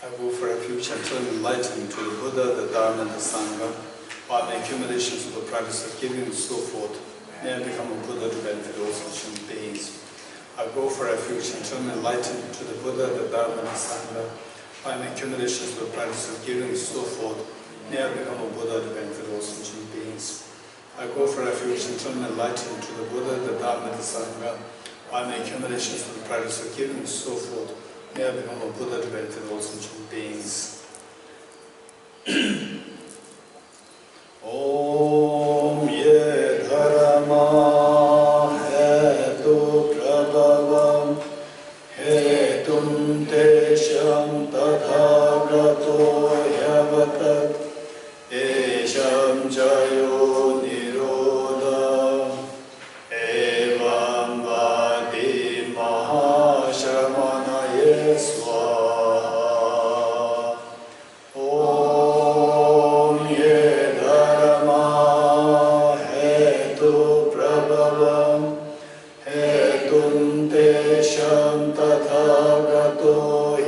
I go for refuge until I'm enlightened to the Buddha, the Dharma, and the Sangha, by my accumulations of the practice of giving and so forth, may I become a Buddha to benefit all sentient beings. I go for refuge until I'm enlightened to the Buddha, the Dharma, and the Sangha, by my accumulations of the practice of giving and so forth, may I become a Buddha to benefit all sentient beings. I go for refuge until I'm enlightened to the Buddha, the Dharma, and the Sangha, by my accumulations of the practice of giving and so forth, may I become a Buddha to benefit all sentient beings. Om Ye Dharma Hetu Prabhavam Hetum Tesham Tathagato Yavatat Esham Jayo Nirodha Evam Vadi Mahashramanaye Swaha. Om Ye Dharma Hetu Prabhavam Hetum Tesham Tathagato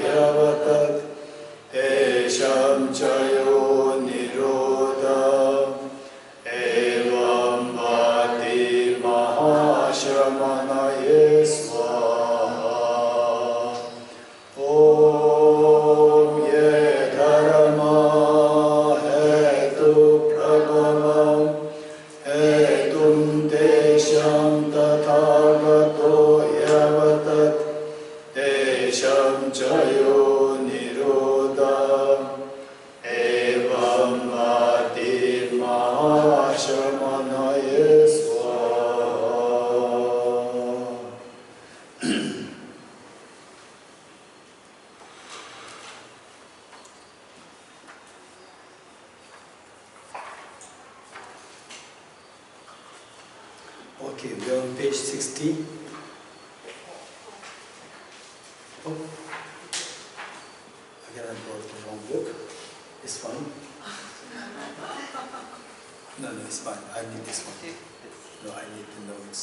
Yavatat Esham Chayo Nirodha Evam Vati Mahashramanaye Swaha. Om Ye Dharma Hetu Prabhavam Hetum Tesham Tathagato Yavatat Esham Chayo Nirodha Evam Vati Mahashramanaye Swaha. Okay, we are on page 60. Oh, again I brought the wrong book. It's fine. No, it's fine. I need this one. No, I need the notes.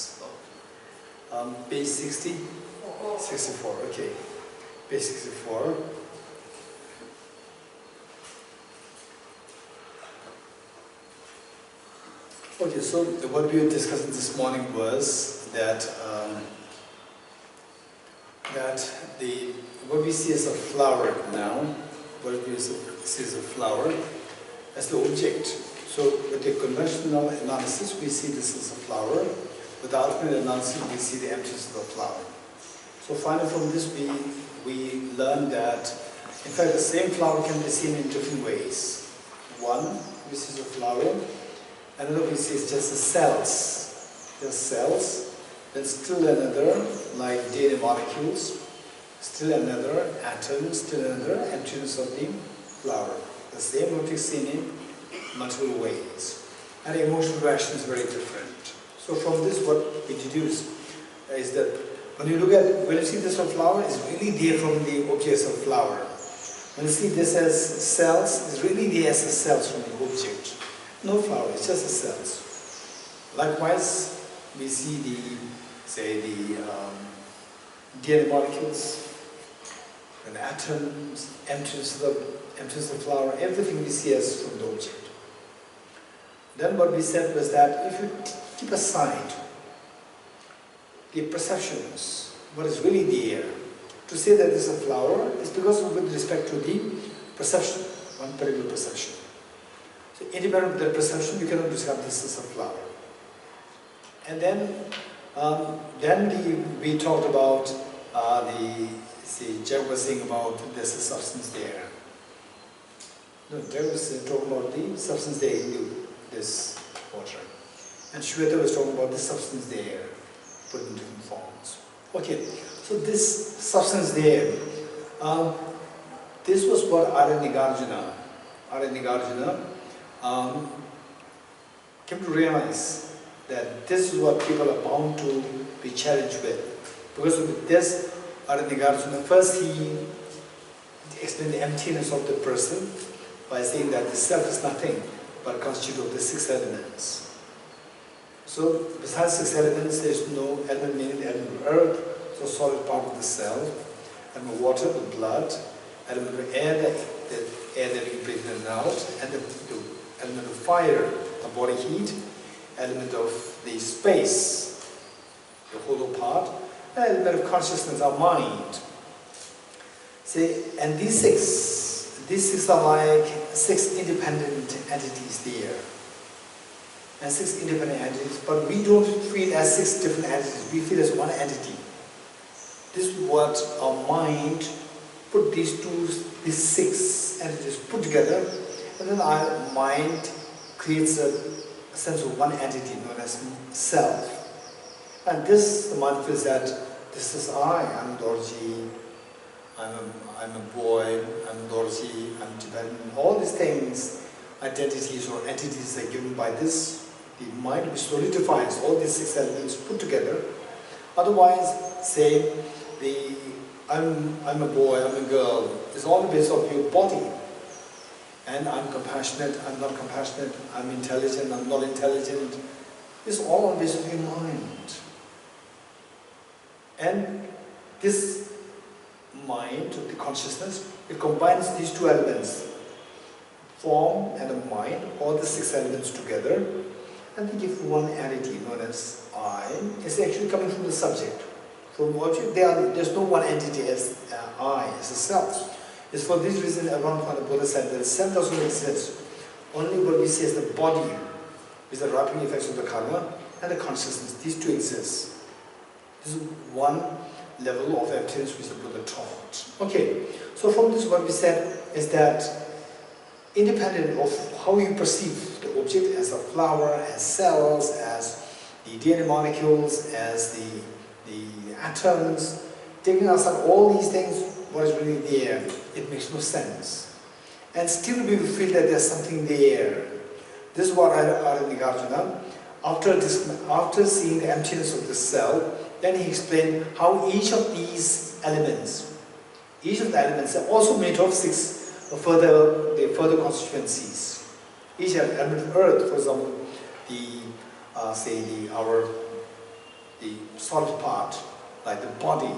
Page 60? 64, okay. Page 64. Okay, so what we were discussing this morning was that what we see as a flower now, what we see as a flower, as the object. So with the conventional analysis, we see this as a flower. With the ultimate analysis, we see the emptiness of the flower. So finally from this we learn that, in fact, the same flower can be seen in different ways. One, we see the flower. Another we see is just the cells. There's cells. Then still another, like DNA molecules. Still another atom. Still another emptiness of the flower. The same object seen in multiple ways. And the emotional reaction is very different. So from this what we deduce is that when you see this as a flower, it's really there from the object as a flower. When you see this as cells, it's really there as cells from the object. No flower, it's just the cells. Likewise, we see the DNA molecules, and atoms, emptiness of the flower, everything we see as from the object. Then what we said was that if you keep aside the perceptions, what is really there, to say that this is a flower is because with respect to the perception, one particular perception. So independent of that perception, you cannot describe this as a flower. And then we talked about Jack was saying about there's a substance there. No, Jack was talking about the substance there in this water. And Shweta was talking about the substance there, put in different forms. Okay, so this substance there, this was what Arya Nagarjuna came to realize that this is what people are bound to be challenged with. Because with this, Arya Nagarjuna, first he explained the emptiness of the person by saying that the self is nothing but constituted of the 6 elements. So besides 6 elements, there is no element, meaning the element of earth, so solid part of the cell, and water, the blood, element of air, the air that we breathe in and out, and the element of fire, the body heat, element of the space, the hollow part, and element of consciousness, our mind. See, and these six are like 6 independent entities there. And 6 independent entities, but we don't feel as 6 different entities, we feel as one entity. This is what our mind put these 6 entities put together, and then our mind creates a sense of one entity known as self. And this, the mind feels that this is I'm Dorji, I'm a boy, I'm Dorji, I'm Tibetan. All these things, identities or entities are given by this, the mind which solidifies all these 6 elements put together. Otherwise, say, I'm a boy, I'm a girl, it's all based on your body. And I'm compassionate, I'm not compassionate, I'm intelligent, I'm not intelligent. It's all on the basis of your mind. And this mind, the consciousness, it combines these 2 elements, form and a mind, all the 6 elements together, and they give one entity known as I. It's actually coming from the subject. From object, there's no one entity as I, as a self. It's for this reason, around the Buddha said that the self doesn't exist. Only what we see as the body, is the wrapping effects of the karma, and the consciousness. These 2 exist. This is one level of emptiness which the Buddha taught. Okay, so from this what we said is that independent of how you perceive the object as a flower, as cells, as the DNA molecules, as the atoms, taking aside all these things, what is really there, it makes no sense. And still we will feel that there's something there. This is what Arya Nagarjuna, after seeing the emptiness of the cell, then he explained how each of these elements, are also made of 6 further constituencies. Each element of earth, for example, the solid part, like the body,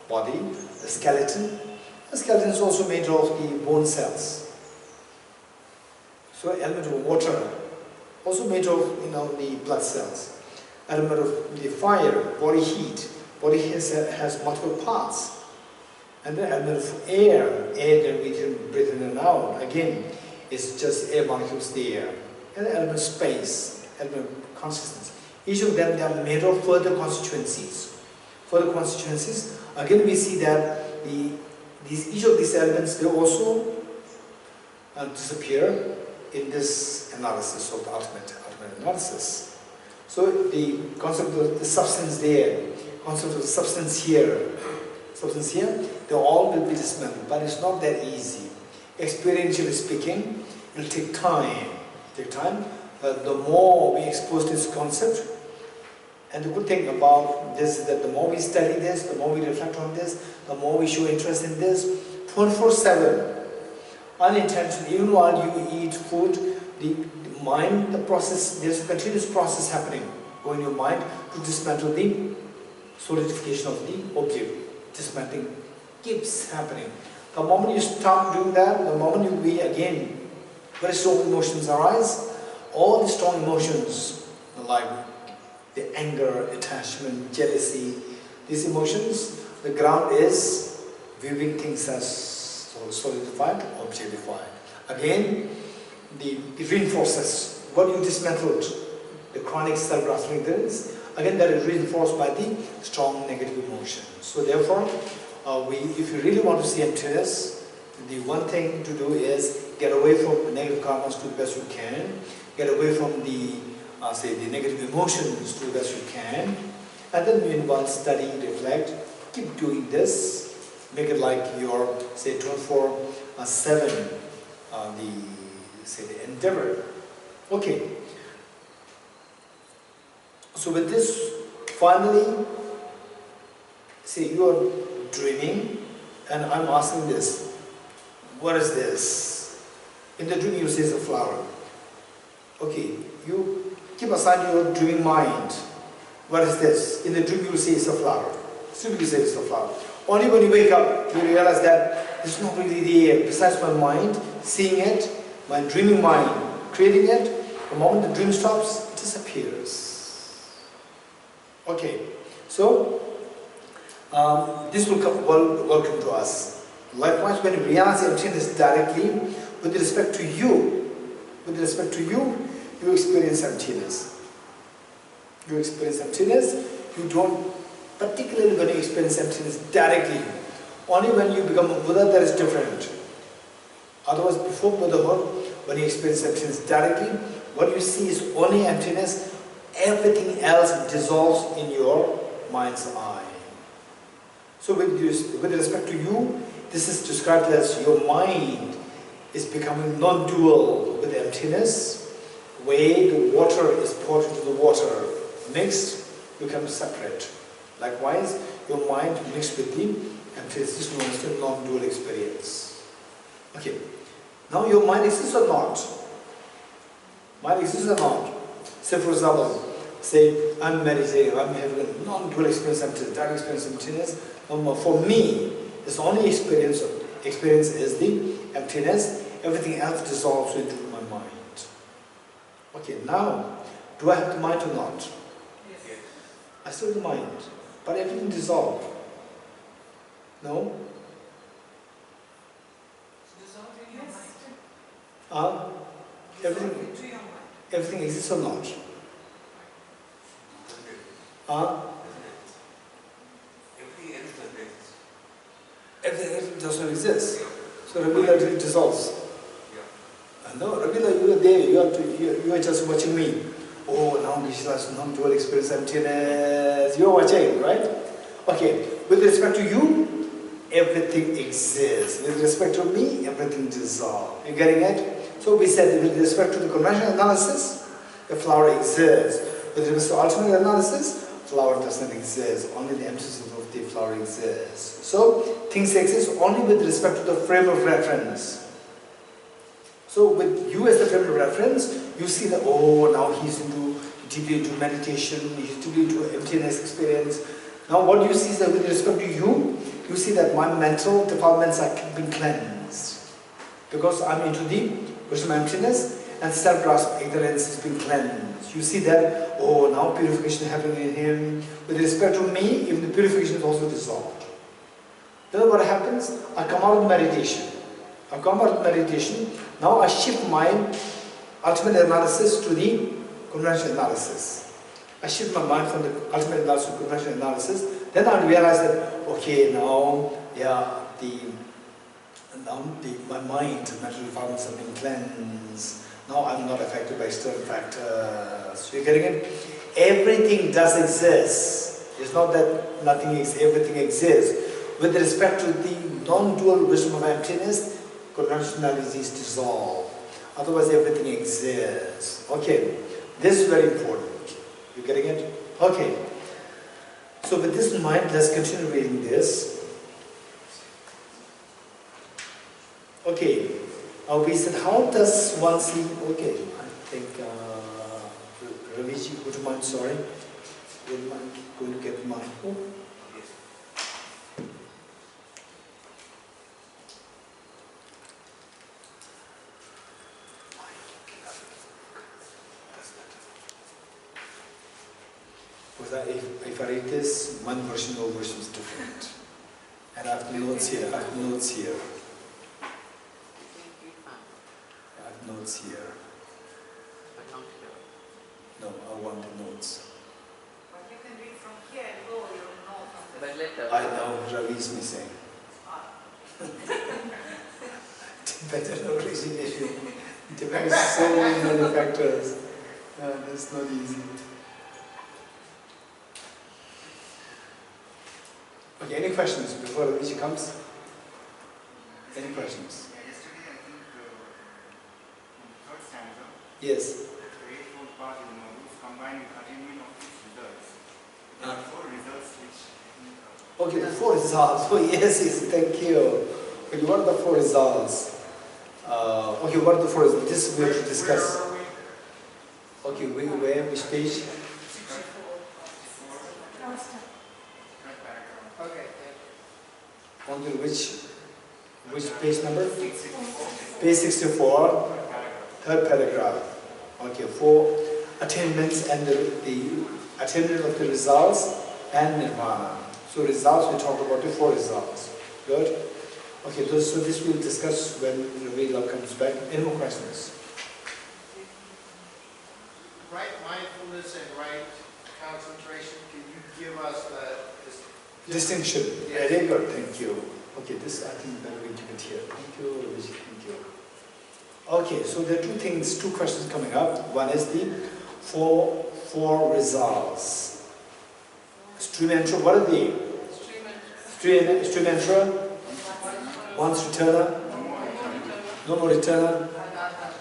the skeleton. The skeleton is also made of the bone cells. So element of water, also made of the blood cells. Element of the fire, body heat. Body has multiple parts. And the element of air that we can breathe in and out, again, is just air molecules there. And the element of space, element of consciousness. Each of them, they are made of further constituencies. Further constituencies, again we see that each of these elements, they also disappear in this analysis of the ultimate analysis. So the concept of the substance there, concept of the substance here, they all will be dismantled, but it's not that easy. Experientially speaking, it will take time. The more we expose this concept, and the good thing about this is that the more we study this, the more we reflect on this, the more we show interest in this, 24/7, unintentionally, even while you eat food, the mind, the process, there's a continuous process happening going in your mind to dismantle the solidification of the object. Dismantling keeps happening. The moment you stop doing that, the moment again, very strong emotions arise, all the strong emotions, like the anger, attachment, jealousy, these emotions, the ground is viewing things as solidified, objectified. Again, it reinforces what you dismantled, the chronic self-grasping things, again that is reinforced by the strong negative emotions. So therefore, if you really want to see emptiness, the one thing to do is get away from the negative karmas to the best you can, get away from the negative emotions to the best you can, and then meanwhile study, reflect, keep doing this, make it like your, 24/7, the endeavor. Okay. So with this, finally, you are dreaming, and I'm asking this, what is this? In the dream you say it's a flower. Okay, you keep aside your dreaming mind. What is this? In the dream you say it's a flower. Simply say it's a flower. Only when you wake up, you realize that This is not really there. Besides my mind, seeing it, my dreaming mind, creating it, the moment the dream stops, it disappears. Okay, so this will come welcome to us. Likewise, when you realize emptiness directly, with respect to you, you experience emptiness. You experience emptiness. You don't, particularly when you experience emptiness directly. Only when you become a Buddha, that is different. Otherwise, before Buddhahood, when you experience emptiness directly, what you see is only emptiness. Everything else dissolves in your mind's eye. So with respect to you, this is described as your mind is becoming non-dual with emptiness. Way the water is poured into the water, mixed, becomes separate. Likewise, your mind mixed with the emptiness. This is known as the non-dual experience. Okay. Now your mind exists or not? Mind exists or not? Say for example, say I'm meditating, I'm having a non-dual experience, emptiness, direct experience, emptiness. For me, this only experience is the emptiness. Everything else dissolves into my mind. Okay, now, do I have the mind or not? Yes. I still have the mind, but everything dissolved. No? Everything exists or not? Everything doesn't exist. So regularly dissolves. No, regular, you are there. You are just watching me. Oh, now Geshe has non-dual experience emptiness. You are watching, right? Okay. With respect to you, everything exists. With respect to me, everything dissolves. You getting it? So we said with respect to the conventional analysis, the flower exists. With respect to ultimate analysis, flower doesn't exist. Only the emptiness of the flower exists. So things exist only with respect to the frame of reference. So with you as the frame of reference, you see that, oh, now he's deeply into meditation, he's deeply into emptiness experience. Now what you see is that with respect to you, you see that my mental defilements are being cleansed. Because I'm into the wisdom emptiness and self-grasp ignorance is being cleansed. You see that, oh, now purification is happening in him. With respect to me, even the purification is also dissolved. Then what happens? I come out of meditation. Now I shift my ultimate analysis to the conventional analysis. I shift my mind from the ultimate analysis to conventional analysis. Then I realize that, okay, now, yeah, my mind, mental defilements have been cleansed. Now I'm not affected by external factors. You're getting it? Everything does exist. It's not that nothing exists, everything exists. With respect to the non-dual wisdom of emptiness, conventionality is dissolved. Otherwise, everything exists. Okay, this is very important. You getting it? Okay. So with this in mind, let's continue reading this. Okay. We said, how does one see? Okay, I think Raviji, would you mind? Sorry, would you mind going to get my? Oh. If I read this, one version or version is different. And I have notes here. I have notes here. No, I want the notes. But you can read from here and go your notes. But later. I know, Ravi is missing. Tibetan origination. Tibet has so many factors. It's not easy. Okay, any questions before Raviji comes? Any questions? Yeah, yesterday I think third stanza. Yes. The eightfold path in the modules combining attainment of its results. There are four results which okay, the four results. Oh yes, thank you. Okay, what are the four results? Okay, what are the four results? This we have to discuss. Okay, where, which page? 64. Okay. On to which Which page number? 664. Page 64, third paragraph. Okay, for attainments and the attainment of the results and nirvana. So results, we talk about the 4 results. Good? Okay, so this we'll discuss when Venerable comes back. Any more questions? Right mindfulness and right concentration, can you give us the Distinction. Yes. Very good, thank you. Okay, this I think better we give it here. Thank you, Vijay, thank you. Okay, so there are 2 things, 2 questions coming up. One is the four results. Stream entry, what are they? Stream entry, once returner, no more returner,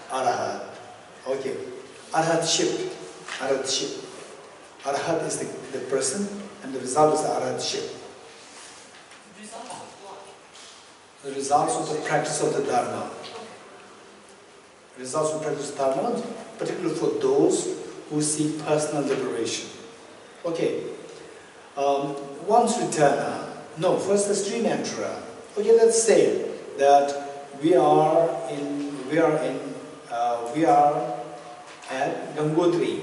arahat. Okay, arahatship. Arahat is the person, and the result is the arahatship. The results of the practice of the Dharma. Results of practice of Dharma, particularly for those who seek personal liberation. Okay, once returner. No, first the stream enterer. Okay, let's say that we are at Gangotri.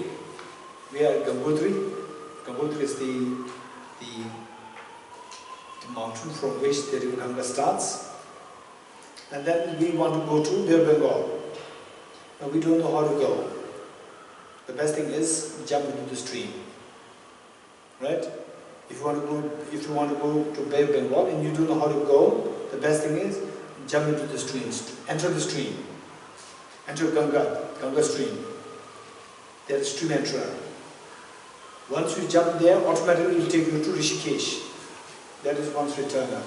We are at Gangotri. Gangotri is the mountain from which the river Ganga starts. And then we want to go to West Bengal. Now we don't know how to go. The best thing is jump into the stream. Right? If you want to go to West Bengal and you don't know how to go, the best thing is jump into the stream. Enter the stream. Enter Ganga stream. There's stream enterer. Once you jump there, automatically it will take you to Rishikesh. That is once returner.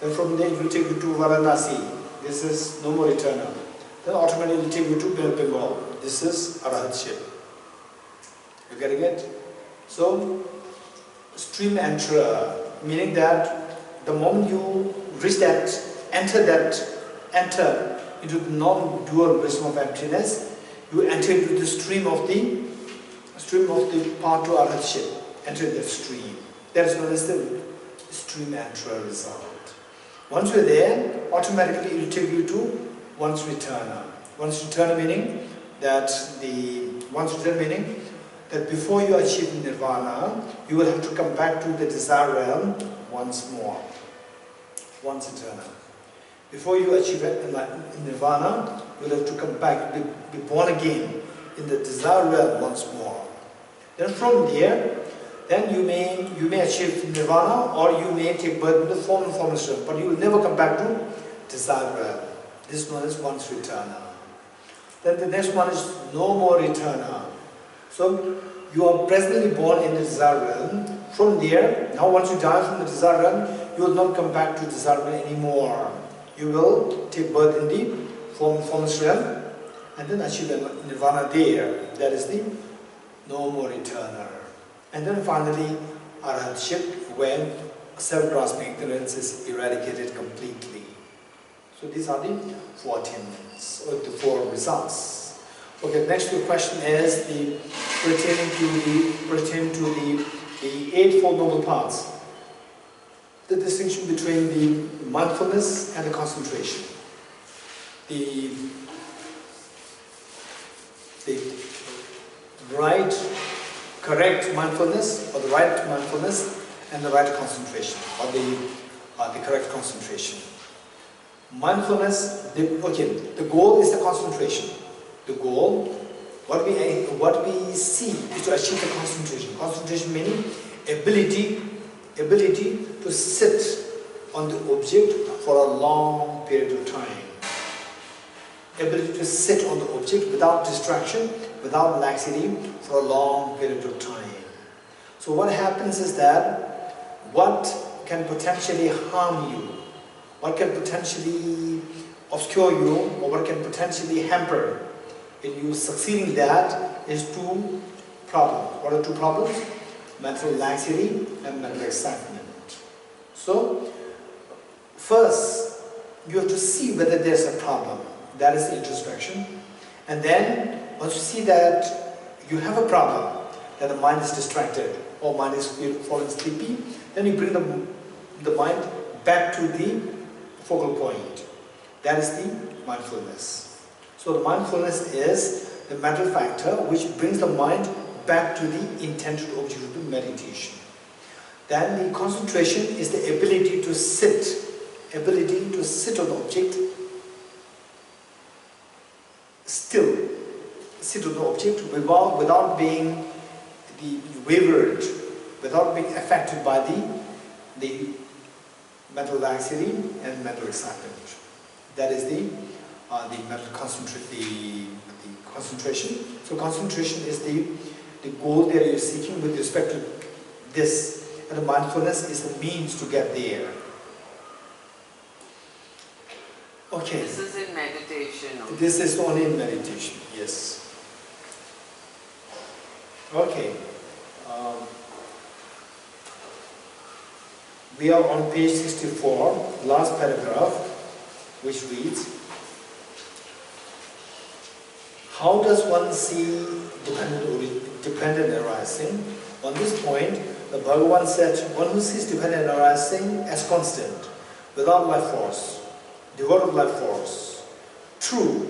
Then from there it will take you to Varanasi. This is no more returner. Then automatically it will take you to West Bengal. This is arahatship. You getting it? So, stream enterer, meaning that the moment you reach that, enter into the non-dual wisdom of emptiness, you enter into the stream of the path to arahatship. Enter that stream. That is known as the stream enterer result. Once you are there, automatically it will take you to once returner. Once returner meaning that before you achieve nirvana, you will have to come back to the desire realm once more. Once returner. Before you achieve nirvana, you will have to come back, be born again in the desire realm once more. Then from there, then you may achieve nirvana, or you may take birth in the form and formless realm, but you will never come back to desire realm. This one is once returner. Then the next one is no more returner. So you are presently born in the desire realm. From there, now once you die from the desire realm, you will not come back to desire realm anymore. You will take birth in the form and formless realm, and then achieve nirvana there. That is the no more returner. And then finally, arahatship, when self-grasping ignorance is eradicated completely. So these are the 4 attainments, or the 4 results. Okay, next question is pertaining to the 8 noble paths. The distinction between the mindfulness and the concentration. The correct mindfulness, or the right mindfulness, and the right concentration, or the correct concentration. Mindfulness, the goal is the concentration. The goal, what we see is to achieve the concentration. Concentration meaning ability to sit on the object for a long period of time. Ability to sit on the object without distraction, without laxity, for a long period of time. So what happens is that what can potentially harm you, what can potentially obscure you, or what can potentially hamper in you succeeding that is 2 problems. What are 2 problems? Mental laxity and mental excitement. So, first, you have to see whether there's a problem. That is the introspection. And then, once you see that you have a problem, that the mind is distracted, or mind is falling sleepy, then you bring the mind back to the focal point. That is the mindfulness. So the mindfulness is the mental factor which brings the mind back to the intended object of the meditation. Then the concentration is the ability to sit on the object, still sit on the object without being wavered, without being affected by the mental laxity and mental excitement. That is the mental concentration. So concentration is the goal that you're seeking with respect to this, and the mindfulness is the means to get there. Okay. This is in meditation. Also. This is only in meditation, yes. Okay. We are on page 64, last paragraph, which reads, how does one see dependent arising? On this point, the Bhagavan said, one who sees dependent arising as constant, without life force, devoid of life force. True,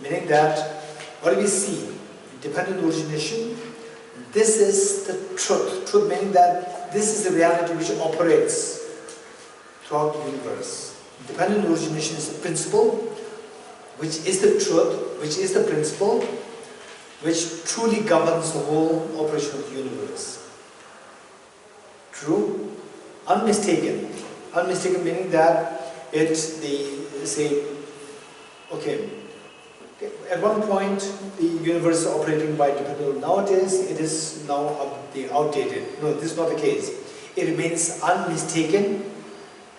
meaning that what do we see? Dependent origination, this is the truth. Truth meaning that this is the reality which operates throughout the universe. Dependent origination is the principle, which is the truth, which is the principle, which truly governs the whole operation of the universe. True, unmistaken. Unmistaken meaning that at one point the universe is operating by dependent. Nowadays it is now outdated. No, this is not the case. It remains unmistaken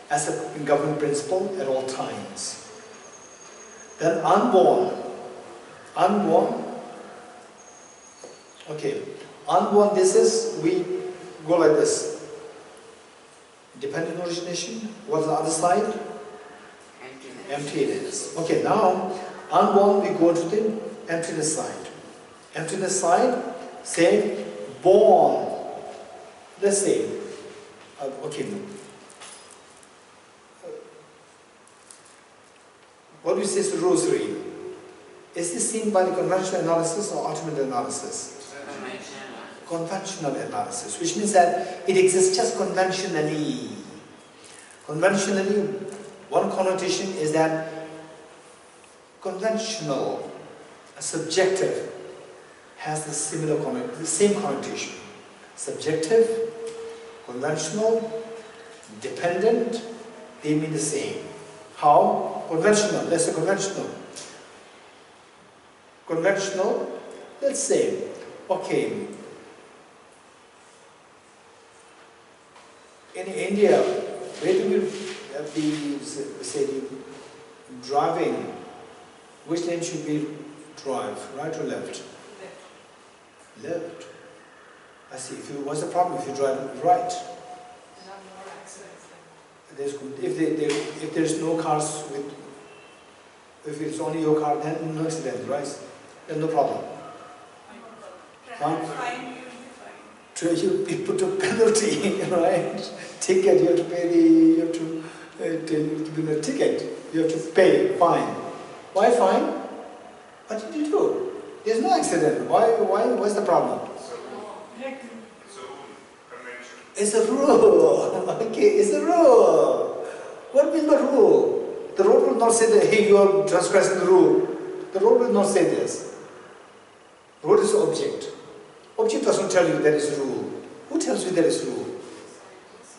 as a governing principle at all times. Then unborn. Unborn, this is, we go like this. Dependent origination. What's the other side? Emptiness. Okay, now, unborn, we go to the emptiness side. Emptiness side, say, born. Let's say, what do you say is the rosary? Is this seen by the conventional analysis or ultimate analysis? Conventional analysis, which means that it exists just conventionally. Conventionally, one connotation is that conventional, subjective, has the same connotation. Subjective, conventional, dependent, they mean the same. How? Conventional, let's say conventional. Conventional, let's say, okay, in India, where do we say driving? Which lane should we drive? Right or left? Left. I see. What's the problem if you drive right? If there's no cars if it's only your car, then no accident, right? Then no problem. You put a penalty, right? Ticket, you have to pay the ticket. You have to pay, fine. Why fine? What did you do? There's no accident. What's the problem? It's a rule. Okay, it's a rule. What means the rule? The road will not say that, hey, you are transgressing the rule. The road will not say this. Road is object. Object doesn't tell you there is rule. Who tells you there is rule?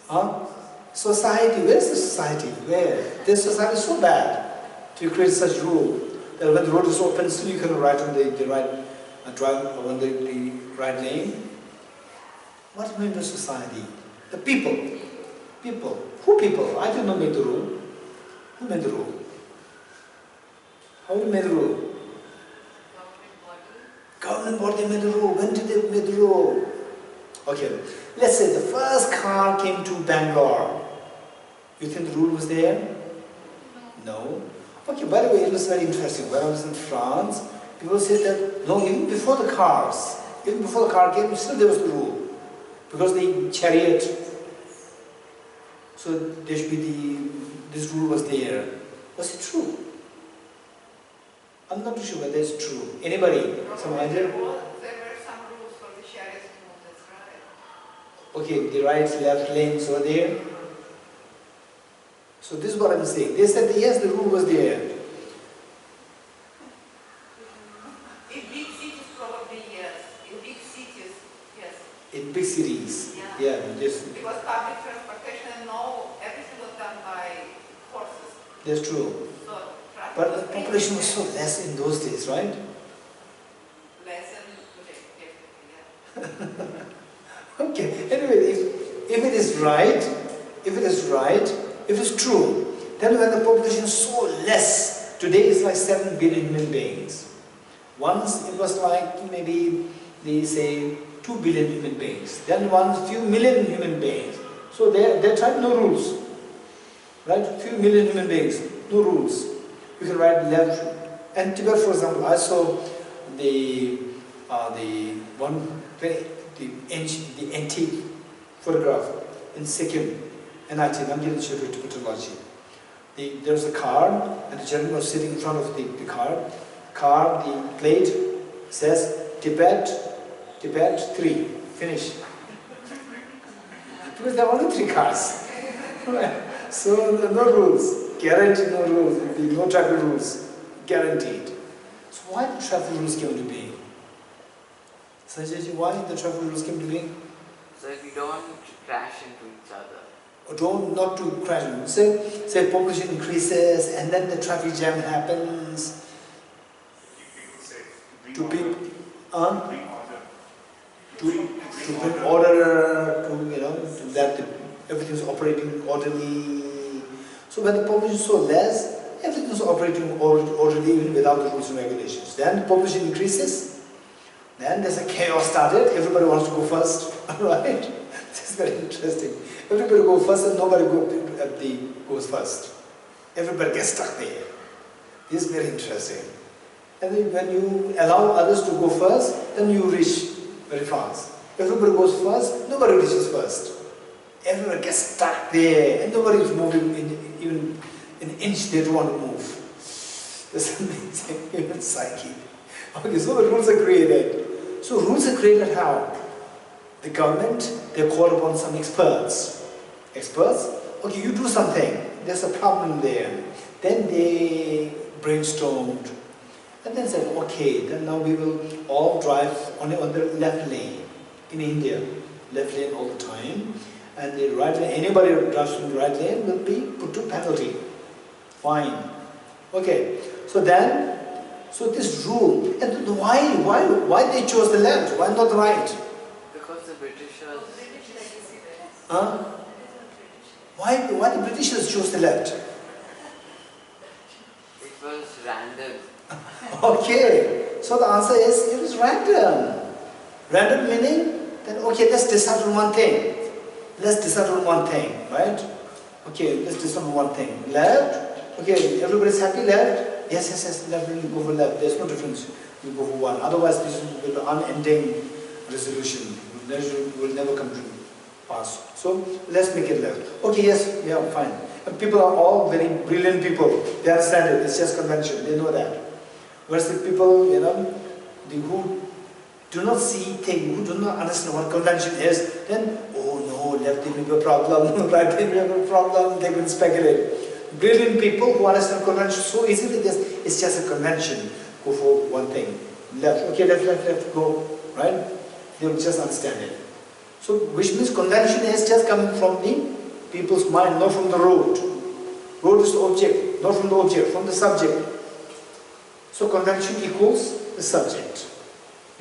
Huh? Society, where is the society? Where? This society is so bad to create such rule that when the road is open, still you can ride on the right drive on the right lane. What means the society? The people. People. Who people? I did not make the rule. Who made the rule? How did they make the rule? Government body made the rule. When did they make the rule? Okay, let's say the first car came to Bangalore. You think the rule was there? No. Okay, by the way, it was very interesting. When I was in France, people said that, no, even before the car came, still there was the rule. Because the chariot, so there should be this rule was there. Was it true? I'm not too sure whether it's true. Anybody? Some idea? There were some rules for the chariots to move, that's right. Okay, the right, left lanes were there. So this is what I'm saying. They said yes, the rule was there. In big cities, probably yes. In big cities, yes. In big cities. Yeah. Yes. Because public transportation and all, everything was done by horses. That's true. So, traffic But was the population was so less in those days, right? less than today, definitely, yeah. Okay. Anyway, if it is right, if it's true, then when the population is so less, today it's like 7 billion human beings. Once it was like maybe, they say, 2 billion human beings. Then one few million human beings. So they tried no rules. Right? Few million human beings, no rules. You can write left. And Tibet, for example, I saw the antique photograph in Sikkim, NIT, Nalanda Masters and Diploma. There's a car, and the gentleman was sitting in front of the car. The plate says Tibet 3, finish. Because there are only 3 cars. So no rules, guaranteed no rules, there will be no traffic rules, guaranteed. So why the traffic rules came to being? Sanjay ji, why the traffic rules came to being? So if you don't crash into each other. Not to crash. Say population increases and then the traffic jam happens. To bring order, to that everything is operating orderly. So when the population is so less, everything is operating orderly even without the rules and regulations. Then the population increases, then there's a chaos started, everybody wants to go first, right? This is very interesting. Everybody goes first and nobody goes first. Everybody gets stuck there. This is very interesting. And then when you allow others to go first, then you reach very fast. Everybody goes first, nobody reaches first. Everyone gets stuck there, and nobody is moving even an inch they don't want to move. That's amazing, human psyche. Okay, so the rules are created. So rules are created how? The government, they call upon some experts. Experts? Okay, you do something. There's a problem there. Then they brainstormed. And then said, okay, then now we will all drive on the left lane in India. Left lane all the time. And the right lane, anybody who drives from the right lane will be put to penalty. Fine. Okay. So this rule, and why they chose the left? Why not the right? Because the Britishers. Why the Britishers chose the left? It was random. Okay. So the answer is it was random. Random meaning that okay, let's decide on one thing. Let's decide on one thing, right? Okay, let's decide on one thing. Left. Okay, everybody's happy. Left. Yes. Left. We go for left. There's no difference. We go for one. Otherwise, this will be an unending resolution. Will never come to pass. So let's make it left. Okay. Yes. Yeah. Fine. And people are all very brilliant people. They understand it. It's just convention. They know that. Whereas the people, who do not see things, who do not understand what convention is, then, oh no, left may be a problem, right may be a problem, they will speculate. Brilliant people who understand convention so easily, it's just a convention. Go for one thing. Left, okay, left, go, right? They will just understand it. So, which means convention is just coming from the people's mind, not from the road. Road is the object, not from the object, from the subject. So convention equals the subject.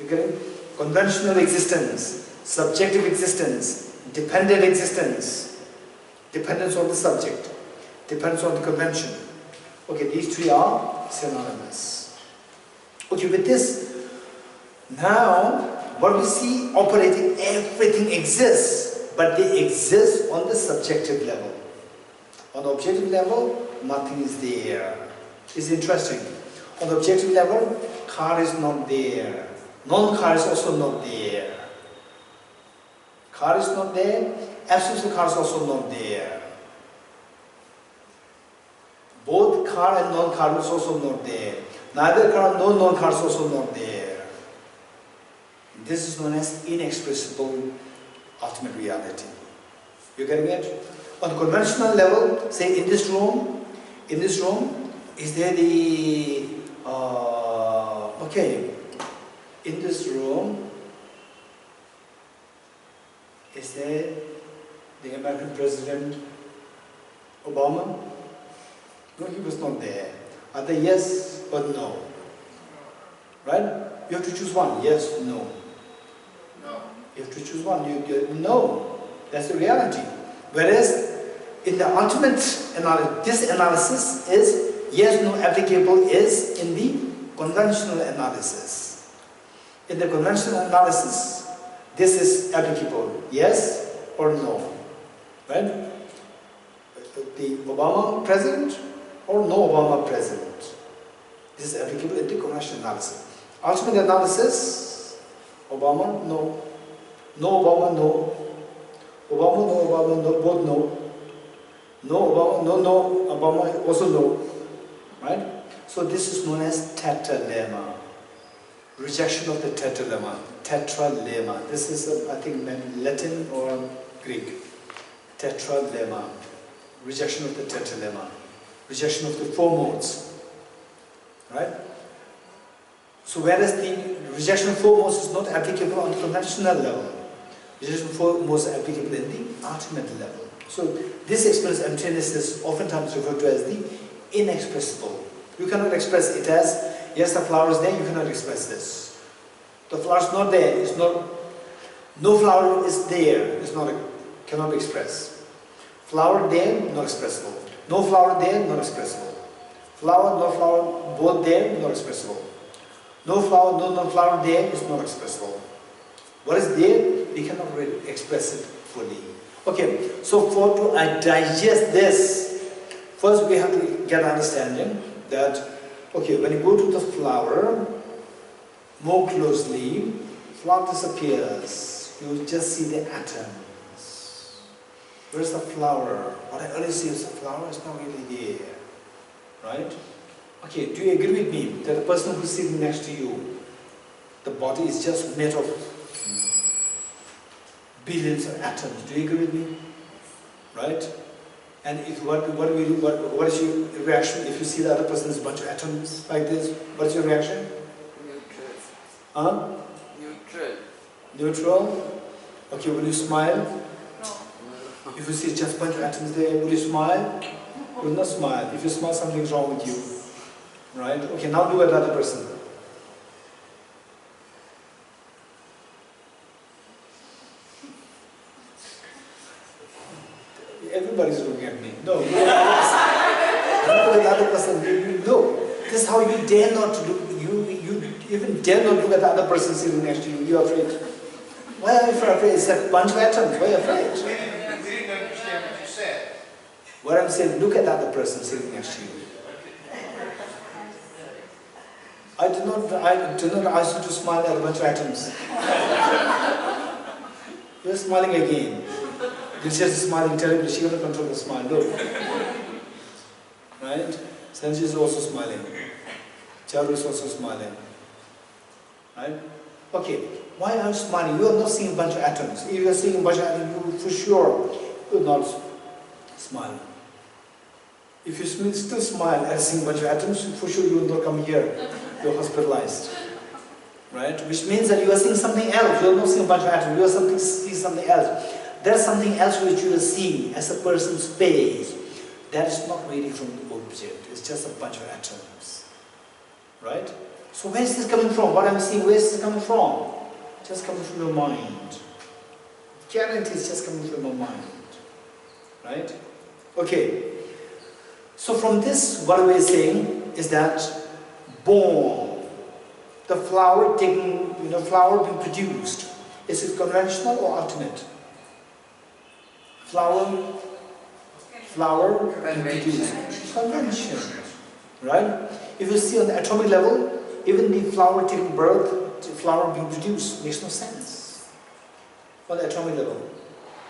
You get it? Conventional existence, subjective existence, dependent existence. Dependence on the subject, depends on the convention. Okay, these 3 are synonymous. Okay, with this, now what we see operating, everything exists, but they exist on the subjective level. On the objective level, nothing is there. It's interesting. On the objective level, car is not there. Non-car is also not there. Car is not there. Absence of car is also not there. car and non-car is also not there. Neither car nor non-car is also not there. This is known as inexpressible ultimate reality. You getting it? On a conventional level, say in this room, is there the okay? In this room, is there the American President Obama? No, he was not there. Are they yes or no? Right? You have to choose one. Yes, no. No. You have to choose one. No. That's the reality. Whereas in the ultimate analysis, this analysis is yes, no applicable is in the conventional analysis. In the conventional analysis, this is applicable, yes or no. Right? The Obama president or no Obama president. This is applicable in the conventional analysis. Ultimate analysis, Obama, no. No Obama, no. Obama, no Obama, no, both no. No Obama, no Obama, also no. Right? So this is known as tetralemma. Rejection of the tetralemma. Tetralemma. This is, I think, Latin or Greek. Tetralemma. Rejection of the tetralemma. Rejection of the four modes. Right? So whereas the rejection of four modes is not applicable on the conventional level, rejection of four modes is applicable in the ultimate level. So this experience of emptiness is oftentimes referred to as the inexpressible. You cannot express it as, yes, the flower is there, you cannot express this. The flower is not there, it's not, no flower is there, it's not, cannot express. Flower there, not expressible. No flower there, not expressible. Flower, no flower, both there, not expressible. No flower, no non-flower there is not expressible. What is there, we cannot really express it fully. Okay, so to digest this, first we have to get understanding that, okay, when you go to the flower, more closely, flower disappears. You just see the atoms. Where's the flower? What I only see is the flower is not really there. Right? Okay, do you agree with me that the person who's sitting next to you, the body is just made of billions of atoms? Do you agree with me? Right? And if what is your reaction if you see the other person is a bunch of atoms like this? What is your reaction? Neutral. Huh? Neutral. Neutral? Okay, will you smile? No. If you see just a bunch of atoms there, will you smile? You will not smile. If you smile, something's wrong with you. Right? Okay, now look at the other person. Everybody's looking at me. No, look at the other person. No, this is how you dare not to look. You even dare not look at the other person sitting next to you. You're afraid. Why are you afraid? It's a bunch of atoms. Why are you afraid? We didn't understand what you said. What I'm saying, look at the other person sitting next to you. I do not ask you to smile at a bunch of atoms. You're smiling again. It's just smiling terribly. She cannot control the smile. Look. Right? Sanji is also smiling. Charu is also smiling. Right? Okay. Why are you smiling? You are not seeing a bunch of atoms. If you are seeing a bunch of atoms, you for sure will not smile. If you still smile at seeing a bunch of atoms, for sure you will not come here. You're hospitalized. Right? Which means that you are seeing something else. You are not seeing a bunch of atoms. You are seeing something else. There's something else which you are seeing as a person's face. That is not really from the object. It's just a bunch of atoms. Right? So where is this coming from? What I'm seeing, where is this coming from? Just coming from your mind. Guarantee it's just coming from your mind. Right? Okay. So from this, what we're saying is that born, the flower taking, flower being produced, is it conventional or ultimate? Flower being produced. Convention. Right? If you see on the atomic level, even the flower taking birth, the flower being produced, makes no sense. On the atomic level.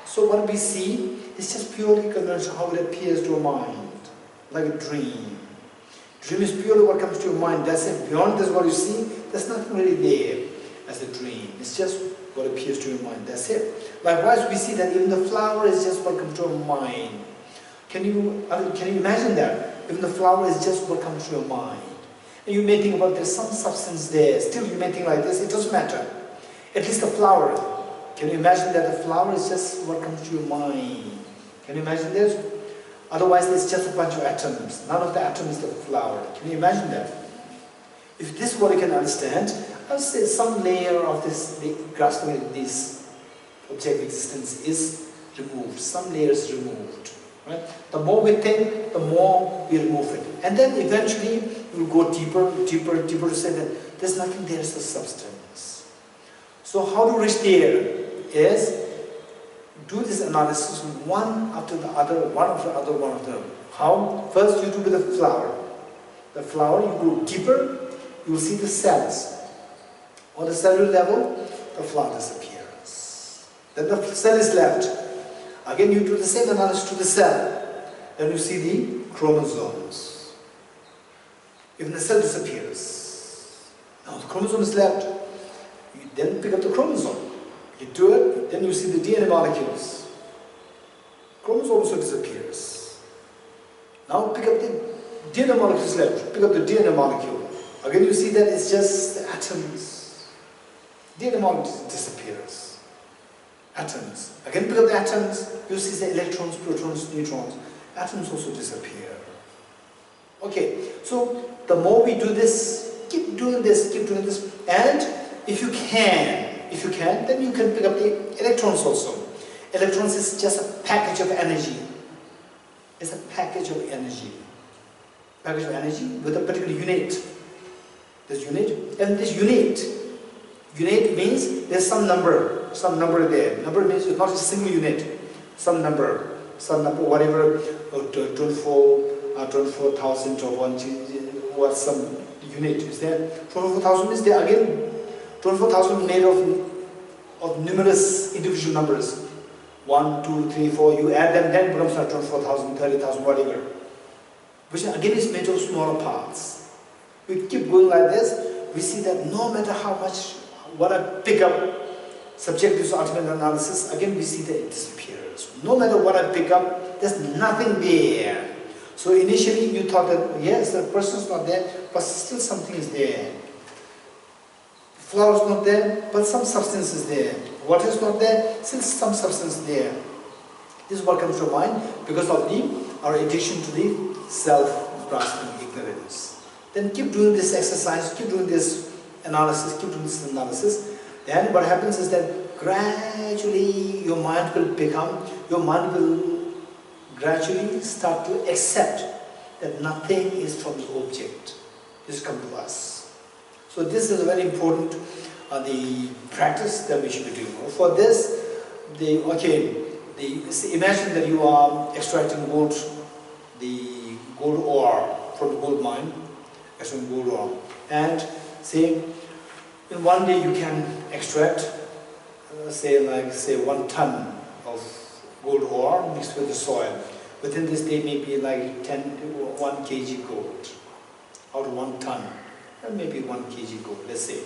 So what we see is just purely conventional, how it appears to a mind. Like a dream. Dream is purely what comes to your mind. That's it. Beyond this, what you see, there's nothing really there as a dream. It's just what appears to your mind. That's it. Likewise, we see that even the flower is just what comes to your mind. Can you imagine that? Even the flower is just what comes to your mind. And you may think about there's some substance there. Still, you may think like this. It doesn't matter. At least the flower. Can you imagine that the flower is just what comes to your mind? Can you imagine this? Otherwise, it's just a bunch of atoms. None of the atoms is the flower. Can you imagine that? If this is what you can understand, I would say some layer of this, grasping at this object existence is removed. Some layer is removed. Right? The more we think, the more we remove it. And then eventually, we will go deeper, deeper, deeper to say that there's nothing there as a substance. So how to reach there is do this analysis one after the other, one after the other, one after the other. How? First you do with the flower. The flower, you go deeper, you will see the cells. On the cellular level, the flower disappears. Then the cell is left. Again you do the same analysis to the cell. Then you see the chromosomes. Even the cell disappears. Now the chromosome is left. You then pick up the chromosome. You do it, then you see the DNA molecules. Chromosome also disappears. Now pick up the DNA molecules left. Pick up the DNA molecule. Again you see that it's just the atoms. DNA molecule disappears. Atoms. Again pick up the atoms. You see the electrons, protons, neutrons. Atoms also disappear. Okay, so the more we do this, keep doing this, and if you can, then you can pick up the electrons also. Electrons is just a package of energy. It's a package of energy. Package of energy with a particular unit. This unit, and this unit means there's some number there. Number means it's not a single unit. Some number, whatever, 24,000 or 1, what some unit is there. 24,000 is there again. 24,000 made of numerous individual numbers. 1, 2, 3, 4, you add them, then it becomes 24,000, 30,000, whatever. Which again is made of smaller parts. We keep going like this, we see that no matter how much, what I pick up, subject to ultimate analysis, again we see that it disappears. No matter what I pick up, there's nothing there. So initially you thought that, yes, the person's not there, but still something is there. Flower is not there, but some substance is there. Water is not there, still some substance is there. This is what comes to mind because of our addiction to the self-grasping ignorance. Then keep doing this exercise, keep doing this analysis, Then what happens is that gradually your mind will gradually start to accept that nothing is from the object. This comes to us. So this is a very important the practice that we should be doing. For this, imagine that you are extracting gold, the gold ore from the gold mine, extracting gold ore, and say in one day you can extract, say 1 ton of gold ore mixed with the soil. Within this day, maybe like 1 kg gold out of 1 ton. Maybe 1 kg gold, let's say.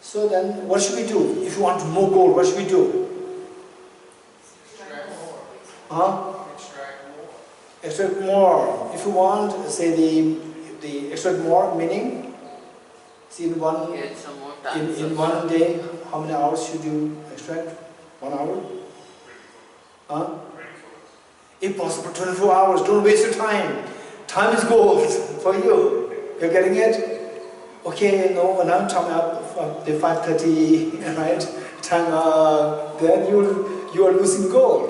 So then, what should we do? If you want more gold, what should we do? Extract more. Huh? Extract more. Extract more. If you want, say the extract more, meaning, see in one Get some more tons in of one day, how many hours should you extract? 1 hour? Huh? Impossible. 24 hours. Don't waste your time. Time is gold for you. You're getting it? Okay, no, now time up, the 5:30, right? Time then you are losing gold.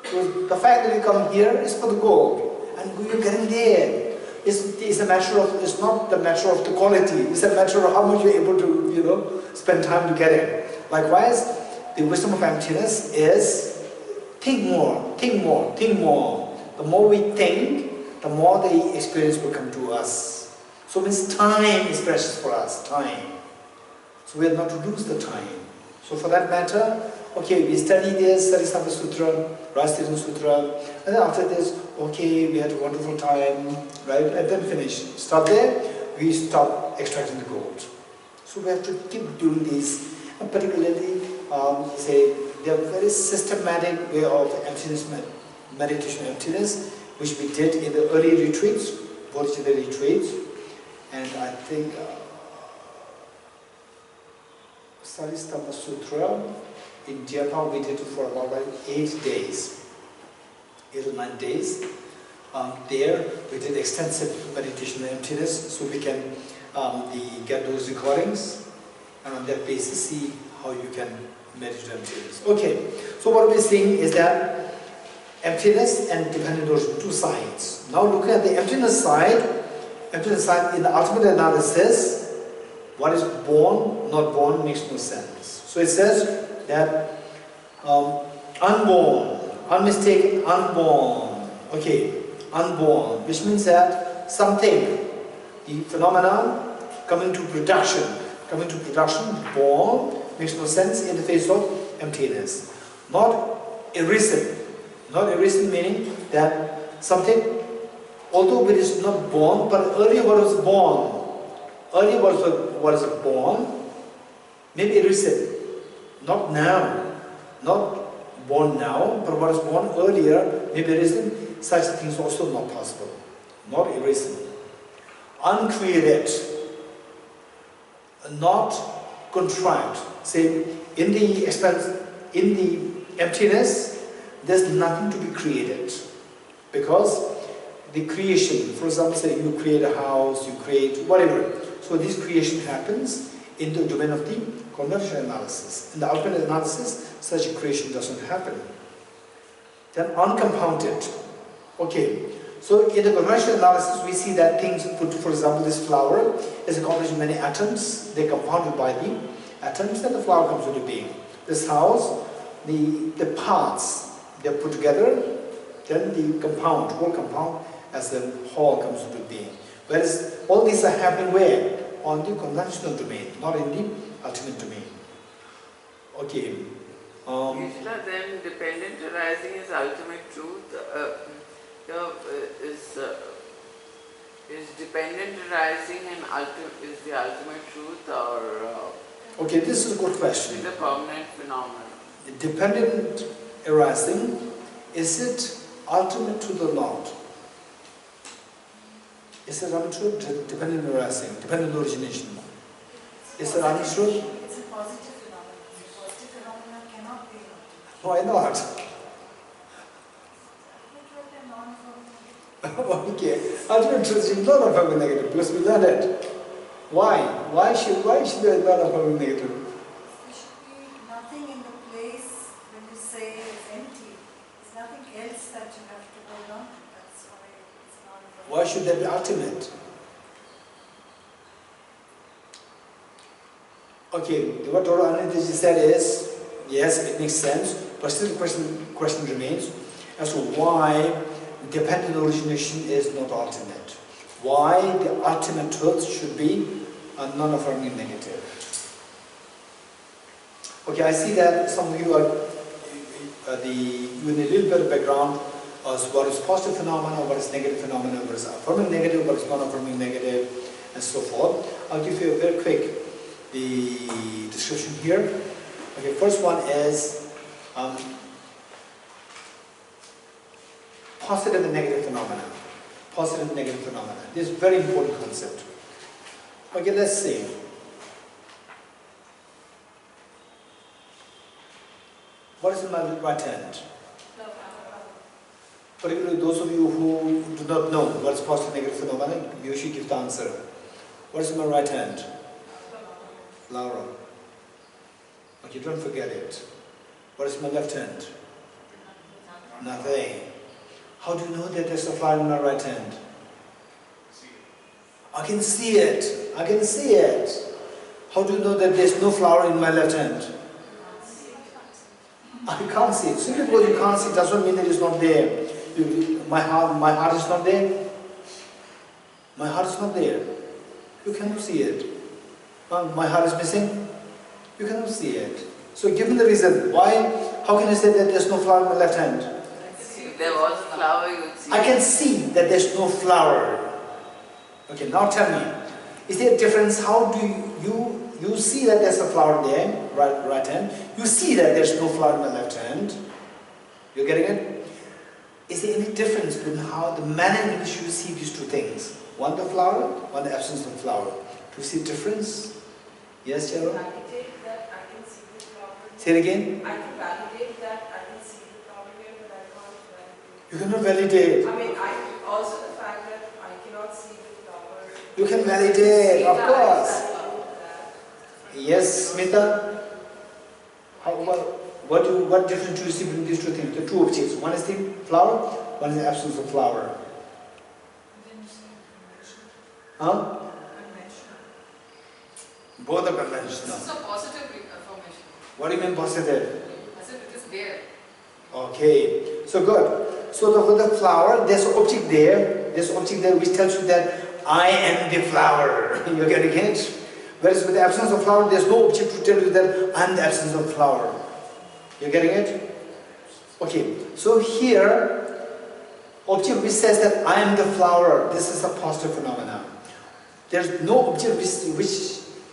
So the fact that you come here is for the gold, and you're getting there. It's a matter of, it's not the matter of the quality. It's a matter of how much you're able to, spend time to get it. Likewise, the wisdom of emptiness is think more, think more, think more. The more we think, the more the experience will come to us. So it means time is precious for us, time. So we are not to lose the time. So for that matter, okay, we study this, study Samba Sutra, Seedling Sutra, and then after this, okay, we had a wonderful time, right, and then finish. Stop there, we stop extracting the gold. So we have to keep doing this, and particularly, say, there are very systematic way of emptiness, meditation emptiness, which we did in the early retreats, Bodhisattva retreats, and I think study Samba Sutra in Japan we did it for about 8 days, 8 or 9 days. There we did extensive meditation emptiness, so we can get those recordings, and on that basis see how you can meditate emptiness. Okay, so what we're seeing is that emptiness and dependent origin, two sides. Now look at the emptiness side in the ultimate analysis, what is born, not born makes no sense. So it says that unborn, unmistaken, unborn. Okay, unborn, which means that something, the phenomenon coming to production, born, makes no sense in the face of emptiness. Not arisen meaning that something, although it is not born, but earlier what was born, maybe arisen, not now, not born now, but what is born earlier, maybe arisen, such things also not possible, not arisen. Uncreated, not contract. Say, in the emptiness, there's nothing to be created, because the creation, for example, say you create a house, you create whatever, so this creation happens in the domain of the conventional analysis. In the ultimate analysis, such a creation doesn't happen. Then uncompounded. Okay, so in the conventional analysis, we see that things, for example, this flower is accomplished in many atoms, they're compounded by the atoms, and the flower comes into being. This house, the parts, they're put together, then the compound, whole compound, as the whole comes into being. Whereas all these are happening where? On the conventional domain, not in the ultimate domain. Okay. Krishna, then dependent arising is ultimate truth. Is dependent arising and is the ultimate truth, or okay, this is a good question. is a permanent phenomenon? Dependent arising, is it ultimate truth or not? Is it untrue? Dependent arising, dependent origination. Is it untrue? It's a positive phenomenon. Positive phenomena cannot be ultimate. Why not? Non-phenomenal. Okay, ultimate truth is not affirming negative because we learn it. Why? Why should we not affirming negative? There should be nothing in the place when you say it's empty. There's nothing else that you have to hold on to. That's why it's not. Why should that be ultimate? Okay, what Dr. Anandaji said is, yes, it makes sense, but still the question remains as to why dependent origination is not ultimate. Why the ultimate truth should be a non-affirming negative. Okay, I see that some of you are you need a little bit of background as what is positive phenomena, what is negative phenomena, what is affirming negative, what is non-affirming negative, and so forth. I'll give you a very quick description here. Okay, first one is positive and negative phenomena. Positive and negative phenomena. This is a very important concept. Okay, let's see. What is in my right hand? Particularly those of you who do not know what is positive and negative phenomena, you should give the answer. What is in my right hand? Laura. Okay, don't forget it. What is in my left hand? Nothing. How do you know that there's a flower in my right hand? I can see it. I can see it. How do you know that there's no flower in my left hand? I can't see it. Simply because you can't see it doesn't mean that it's not there. My heart is not there. My heart is not there. You cannot see it. My heart is missing. You cannot see it. So given the reason, why, how can you say that there's no flower in my left hand? If there was a flower, you would see. I can see that there's no flower. Okay, now tell me, is there a difference? How do you see that there's a flower there, right hand? You see that there's no flower in my left hand. You're getting it? Is there any difference between how the manner in which you see these two things? One the flower, one the absence of flower. Do you see a difference? Yes, Cheryl? Validate that I can see the flower. Say it again. I can validate that I can see the flower here, but I can't validate. You cannot validate. I mean, also the fact that I cannot see the flower. You can validate, of course. Yes, Smita? What difference do you see between these two things, the two objects? One is the flower, one is the absence of flower. Huh? Both are conventional. This is a positive affirmation. What do you mean positive? I said it is there. Okay, so good. So for the flower, there's an object there. There's an object there which tells you that I am the flower. You're getting it? Whereas with the absence of flower, there's no object to tell you that I am the absence of flower. You're getting it? Okay, so here, object which says that I am the flower, this is a positive phenomenon. There's no object which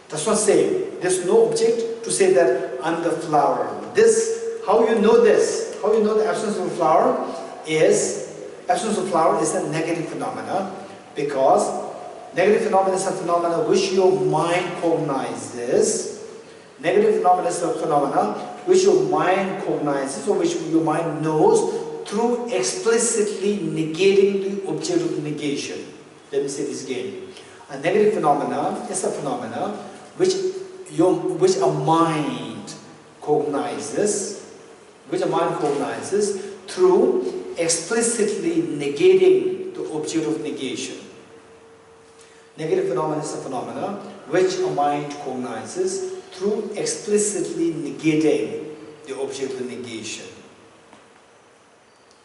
does not say, there's no object to say that I'm the flower. This, how you know this, how you know the absence of flower is a negative phenomena, because negative phenomena is a phenomena which your mind cognizes. Negative phenomena is a phenomena which your mind cognizes or which your mind knows through explicitly negating the object of negation. Let me say this again. A negative phenomena is a phenomena which a mind cognizes, through explicitly negating the object of negation. Negative phenomena is a phenomena which a mind cognizes through explicitly negating the object of negation.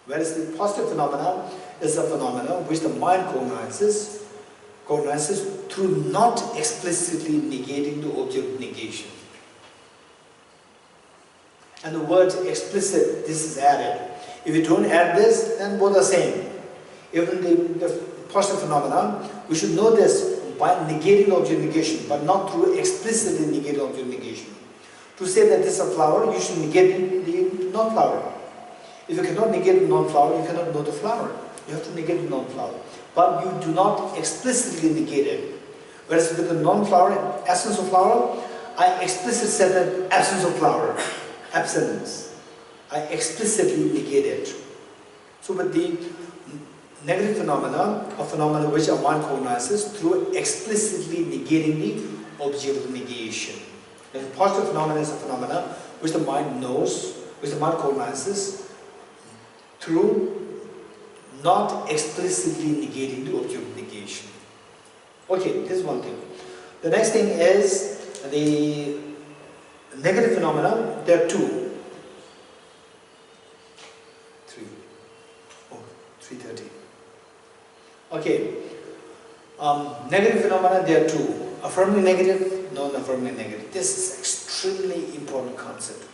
Whereas the positive phenomena is a phenomena which the mind cognizes through not explicitly negating the object of negation. And the word explicit, this is added. If you don't add this, then both are same. Even the positive phenomenon, we should know this by negating the object of negation, but not through explicitly negating the object of negation. To say that this is a flower, you should negate the non-flower. If you cannot negate the non-flower, you cannot know the flower. You have to negate the non-flower. But you do not explicitly negate it. Whereas with the non-flower, essence of flower, I explicitly said that absence of flower. Absence. I explicitly negate it. So with the negative phenomena, a phenomena which a mind cognizes through explicitly negating the object of negation. The positive phenomena is a phenomena which the mind knows, which the mind cognizes through not explicitly negating the object of negation. Okay, this is one thing. The next thing is the negative phenomena. There are two. 3:30. Okay. Negative phenomena, there are two. Affirming negative, non-affirming negative. This is extremely important concept.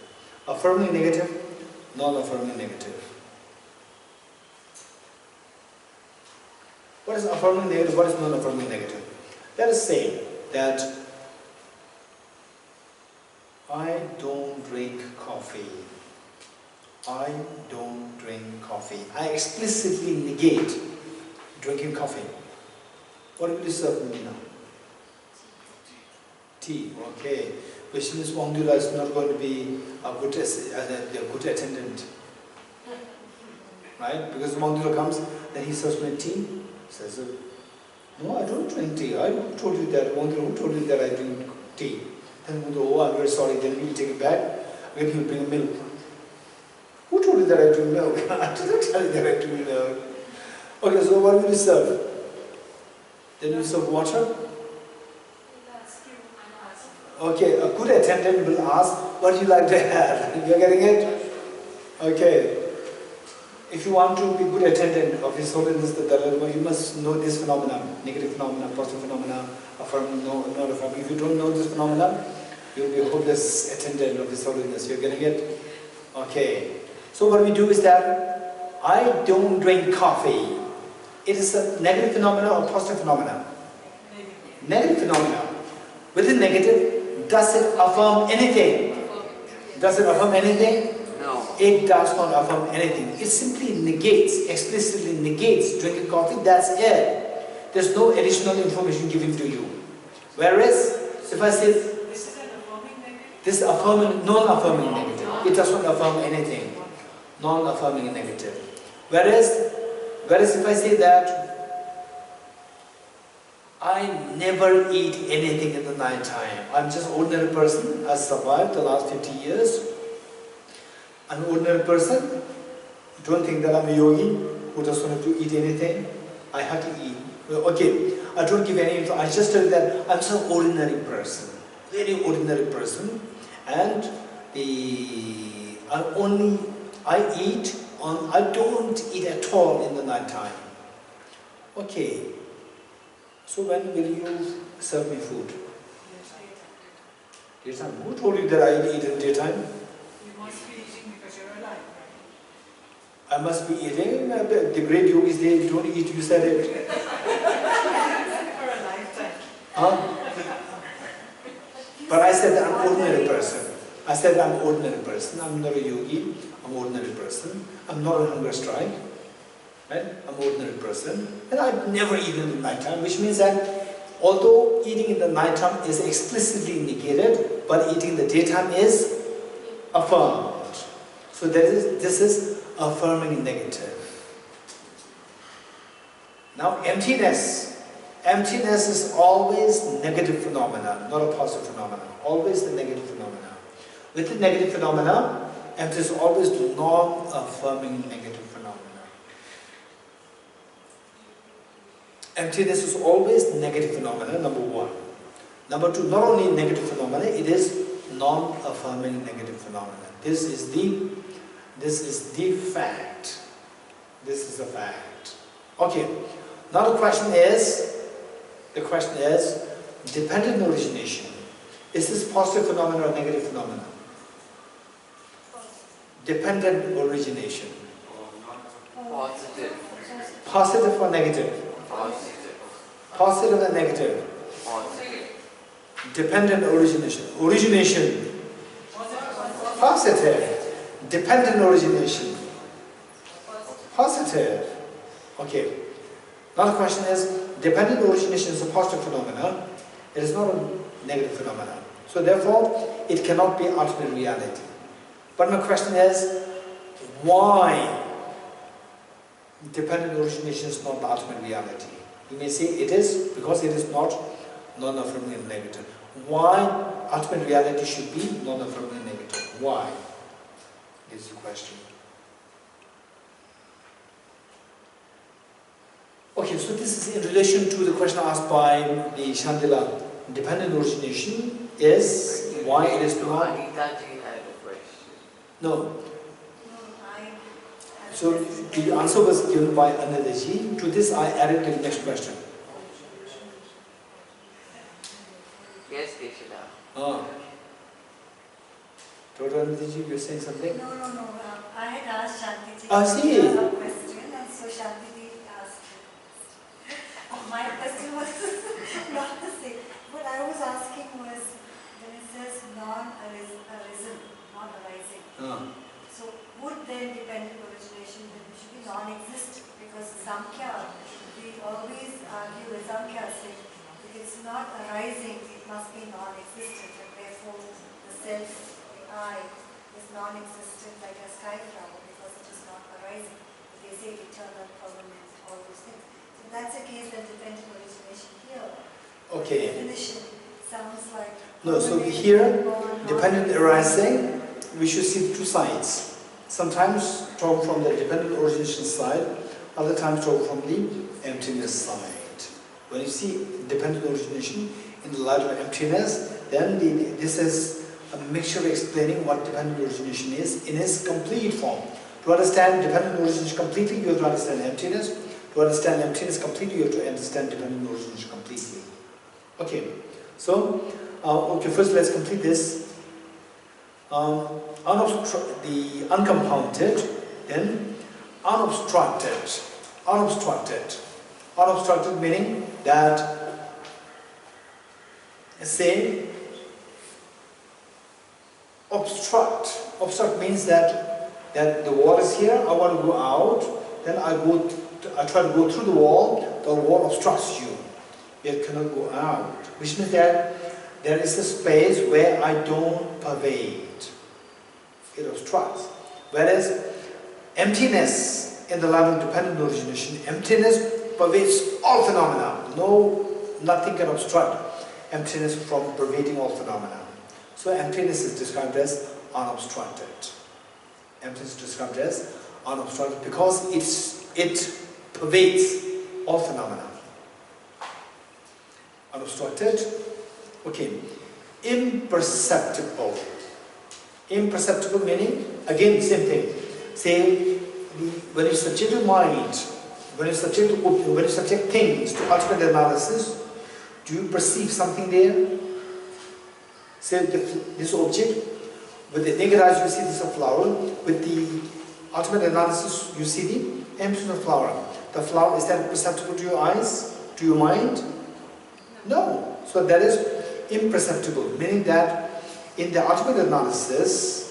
Affirming negative, non-affirming negative. What is affirming negative? What is non-affirming negative? Let us say that I don't drink coffee. I don't drink coffee. I explicitly negate drinking coffee. What will you serve me now? Tea. Okay. Which means Wangdula is not going to be a good attendant. Right? Because Wangdula comes, then he serves me tea. Says, no, I don't drink tea. I told you that. Who told you that I drink tea? Then we go, oh, I'm very sorry. Then he will take it back. Then he will bring milk. Who told you that I drink milk? I didn't tell you that I drink milk. Okay, so what will you serve? Then you serve water? Okay, a good attendant will ask, what do you like to have? You're getting it? Okay. If you want to be good attendant of His Holiness the Dalai Lama, you must know this phenomenon, negative phenomena, positive phenomena, affirming, not affirming. If you don't know this phenomenon, You'll be a hopeless attendant of this holiness. You're getting it? Okay. So what we do is that I don't drink coffee. It is a negative phenomenon or positive phenomenon? Negative phenomenon. Within negative, does it affirm anything? Does it affirm anything? No. It does not affirm anything. It simply negates, explicitly negates drinking coffee. That's it. There's no additional information given to you. Whereas, if I say This is an affirming negative? this is affirming, non-affirming negative, it does not affirm anything. Non-affirming negative. Whereas if I say that I never eat anything in the night time. I'm just an ordinary person. I survived the last 50 years. I'm an ordinary person. Don't think that I'm a yogi who doesn't have to eat anything. I have to eat. Okay, I don't give any info. I just tell you that I'm just an ordinary person. Very ordinary person. And I don't eat at all in the night time. Okay. So when will you serve me food? Daytime. Who told you that I eat in daytime? You must be eating because you're alive, right? I must be eating. The great yogis, they don't eat, you said it. For a lifetime. Huh? But I said that I'm an ordinary person. I said I'm an ordinary person. I'm not a yogi. I'm an ordinary person. I'm not on hunger strike. Right? I'm an ordinary person. And I've never eaten in the night time, which means that although eating in the night time is explicitly negated, but eating in the daytime is affirmed. So this is affirming negative. Now emptiness. Emptiness is always negative phenomena, not a positive phenomena. Always the negative phenomena. With the negative phenomena, emptiness is always the non-affirming negative phenomena. Emptiness is always negative phenomena, number one. Number two, not only negative phenomena, it is non-affirming negative phenomena. This is the fact. This is a fact. Okay. Now the question is dependent origination. Is this positive phenomena or negative phenomena? Dependent origination. Positive. Positive or negative? Positive. Positive and negative. Positive. Dependent origination. Origination. Positive. Dependent origination. Positive. Okay. Now the question is, dependent origination is a positive phenomenon. It is not a negative phenomenon. So therefore, it cannot be ultimate reality. But my question is, why dependent origination is not the ultimate reality? You may say it is because it is not non-affirming and negative. Why ultimate reality should be non-affirming and negative? Why? This is the question. Okay, so this is in relation to the question asked by the Shandila. Dependent origination is why it is not. Anita ji had a question. No. So the answer was given by Anita ji. To this I added the next question. Yes, Geshe-la. Total Anita ji, you were saying something? No. I had asked Shantiji See. a question, and so Shantiji asked me. My question was not the same. What I was asking was, when it says non-arising, so would then dependent origination should be non-existent? Because Samkhya, we always argue with Samkhya saying, if it's not arising, it must be non-existent, and therefore the self, the I, is non-existent like a sky flower because it is not arising. But they say eternal, permanent, all those things. So that's the case that dependent origination here. Okay. Definition sounds like. No, so here, dependent arising, we should see two sides. Sometimes talk from the dependent origination side, other times talk from the emptiness side. When you see dependent origination in the light of emptiness, then this is a mixture explaining what dependent origination is in its complete form. To understand dependent origination completely, you have to understand emptiness. To understand emptiness completely, you have to understand dependent origination completely. Okay, so okay, first let's complete this. The uncompounded, then unobstructed. Unobstructed meaning that, say, obstruct means that the wall is here, I want to go out, then I try to go through the wall obstructs you. You cannot go out, which means that there is a space where I don't pervade. It obstructs. Whereas emptiness in the level of dependent origination, emptiness pervades all phenomena. Nothing can obstruct emptiness from pervading all phenomena. So emptiness is described as unobstructed. Emptiness is described as unobstructed because it pervades all phenomena. Unobstructed. Okay. Imperceptible. Imperceptible meaning, again, same thing. Say, when you subject your mind, when you subject things to ultimate analysis, do you perceive something there? Say, this object, with the naked eyes you see this is a flower, with the ultimate analysis you see the emptiness of the flower. The flower, is that perceptible to your eyes, to your mind? No. So that is imperceptible, meaning that in the ultimate analysis,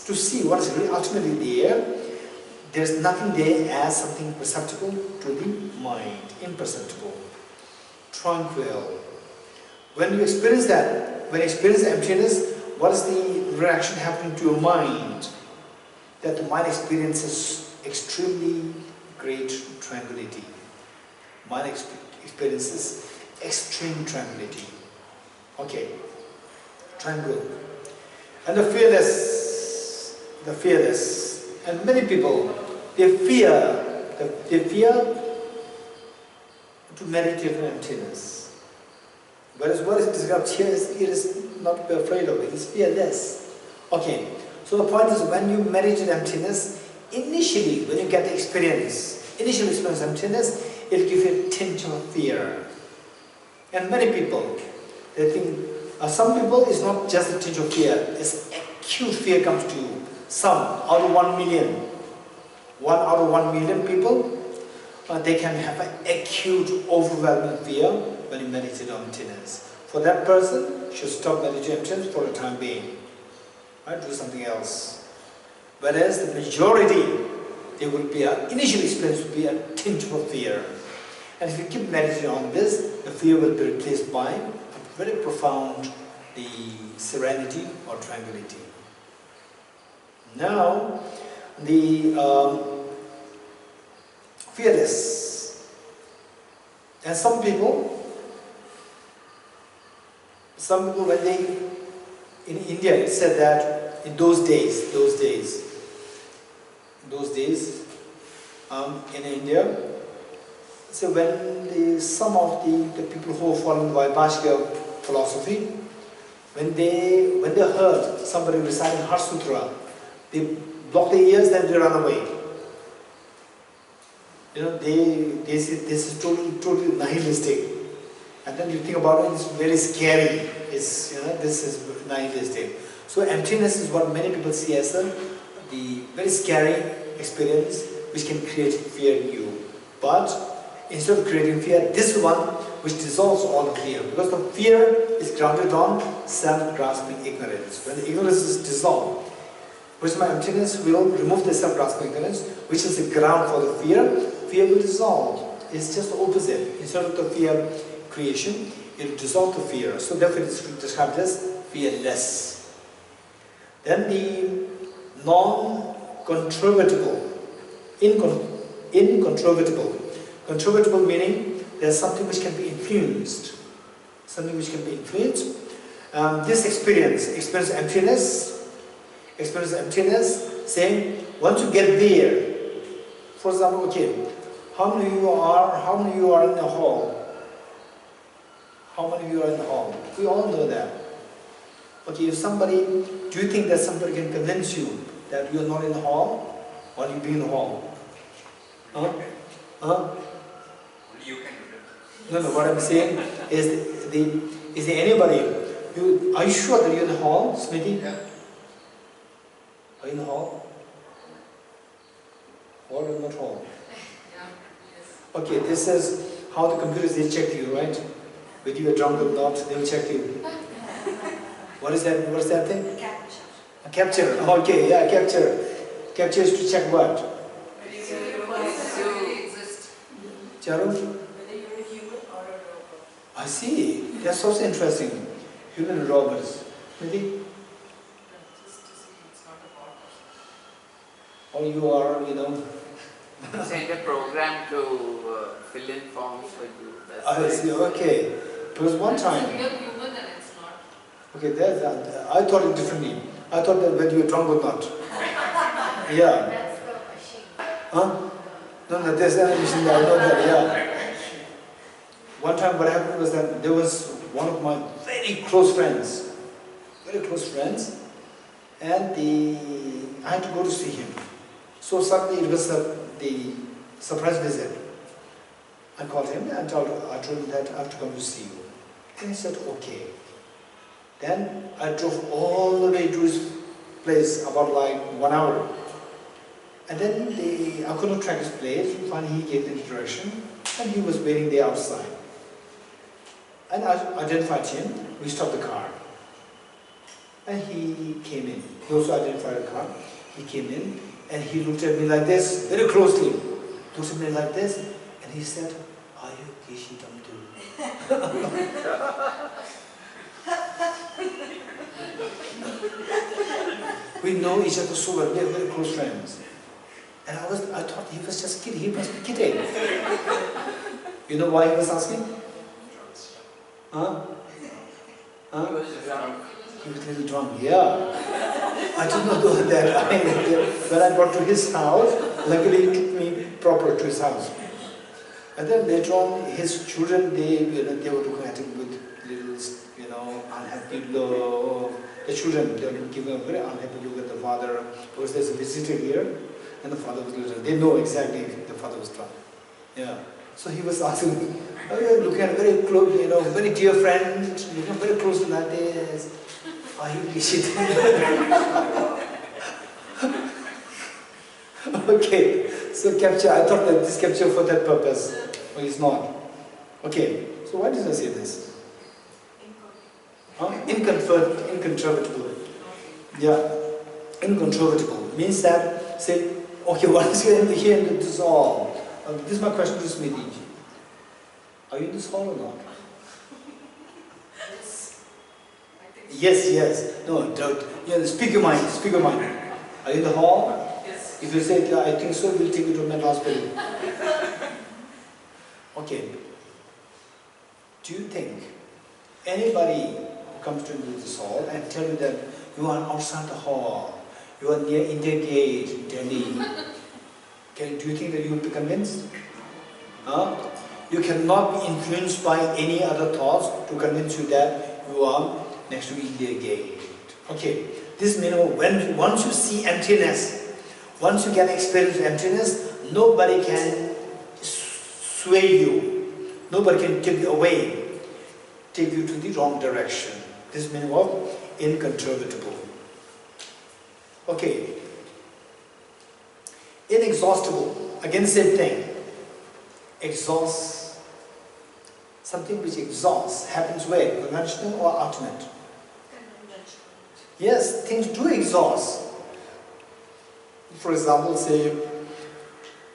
to see what is really ultimately there's nothing there as something perceptible to the mind. Imperceptible. Tranquil. When you experience that, when you experience emptiness, what is the reaction happening to your mind? That the mind experiences extremely great tranquility. Mind experiences extreme tranquility. Okay. Tranquil. And the fearless. And many people, they fear to meditate on emptiness. Whereas what is described here is it is not to be afraid of it, it's fearless. Okay, so the point is when you meditate emptiness, initially when you get the initial experience of emptiness, it will give you a tinge of fear. And many people, they think, some people it's not just a tinge of fear, it's acute fear comes to you. Some out of 1 million, 1 out of 1 million people, they can have an acute, overwhelming fear when you meditate on emptiness. For that person, should stop meditating emptiness for the time being. Right? Do something else. Whereas the majority, they will be initial experience will be a tinge of fear. And if you keep meditating on this, the fear will be replaced by a very profound serenity or tranquility. Now, the fearless. And some people when they, in India it said that in those days, in India, so when some of the people who are following Vaibhashika philosophy, when they heard somebody reciting Heart Sutra, they block their ears, then they run away. They say this is totally nihilistic. And then you think about it, it's very scary. This is nihilistic. So emptiness is what many people see as the very scary experience which can create fear in you. But instead of creating fear, this is one which dissolves all the fear. Because the fear is grounded on self-grasping ignorance. When the ignorance is dissolved, Wisdom emptiness will remove the self-grasping ignorance, which is the ground for the fear. Fear will dissolve. It's just the opposite. Instead of the fear creation, it will dissolve the fear. So therefore it is described as fearless. Then the non-controvertible. Incontrovertible. Controvertible meaning there's something which can be influenced. Something which can be influenced. This experience emptiness, saying once you get there, for example, okay, how many of you are in the hall? How many of you are in the hall? We all know that. Okay, do you think that somebody can convince you that you are not in the hall, or you be in the hall? Huh? Only you can do that. No, what I'm saying is there anybody Are you sure that you're in the hall, Smithy? Yeah. Are you in the hall? Hall or not hall? Yeah, yes. Okay, this is how the computers, they check you, right? Whether you are drunk or not, they will check you. What is that? What is that thing? Capture. A capture. Okay, yeah, capture. Capture is to check what? Does it really exist? Charu? Whether you're a human or a robot. I see. That's also interesting. Human robots. Maybe? Just to see it's not a bot. Or you are, Send a program to fill in forms for you. That's I why see, it's- okay. It was one It's a time. real human and it's not. Okay, there's that. I thought it differently. I thought that whether you were drunk or not. Yeah. That's the machine. Huh? No, there's another machine there. I know that, yeah. One time what happened was that there was one of my very close friends, and I had to go to see him. So suddenly it was the surprise visit. I called him and I told him that I have to come to see you. And he said, okay. Then I drove all the way to his place, about like 1 hour. And then I could not track his place. Finally he gave the direction and he was waiting there outside. And I identified him. We stopped the car. And he came in. He also identified the car. He came in and he looked at me like this, very closely. Looked at me like this and he said, are you Geshe Damdul? We know each other so well. We are very close friends. And I thought he was just kidding. He must be kidding. You know why he was asking? Huh? He was drunk. He was a little drunk, yeah. I did not know that. When I got to his house, luckily he took me proper to his house. And then later on, his children, they were looking at him with little, unhappy look. The children, they were giving a very unhappy look at the father, because there's a visitor here, and the father was little. They know exactly the father was drunk. Yeah. So he was asking me, oh, you're looking at a very close, very dear friend, looking very close to like this. Are you Geshe? Okay, so capture, I thought that this capture for that purpose, but it's not. Okay, so why did I say this? Huh? Incontrovertible. Yeah, incontrovertible means that, say, okay, once you're here in this hall, this is my question to Smithy. Are you in this hall or not? Yes. I think so. Yes. No, don't. Speak your mind. Are you in the hall? Yes. If you say, I think so, we'll take you to a mental hospital. Okay. Do you think anybody who comes to this hall and tell you that you are outside the hall, you are near India Gate, Delhi, do you think that you will be convinced? Huh? You cannot be influenced by any other thoughts to convince you that you are next to India Gate. Okay, this means once you see emptiness, once you can experience emptiness, nobody can sway you, nobody can take you away, take you to the wrong direction. This means what? Incontrovertible. Okay. Inexhaustible, again the same thing. Exhaust, something which exhausts, happens where? Conventional or ultimate? Yes, things do exhaust. For example, say,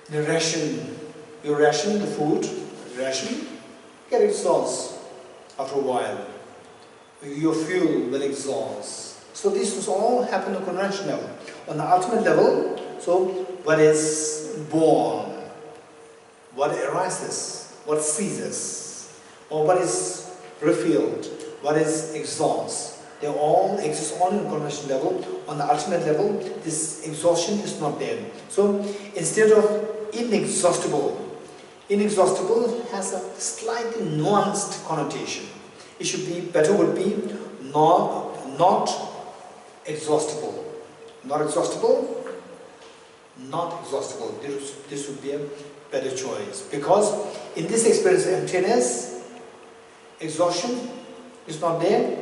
the ration, you ration the food, get exhaust after a while. Your fuel will exhaust. So this all happen on conventional level. On the ultimate level, so what is born, what arises, what ceases, or what is refilled, what is exhaust. They all exist on a conventional level. On the ultimate level, this exhaustion is not there. So instead of inexhaustible has a slightly nuanced connotation. It should be, better would be not exhaustible. Not exhaustible, not exhaustible. This would be a better choice. Because in this experience of emptiness, exhaustion is not there.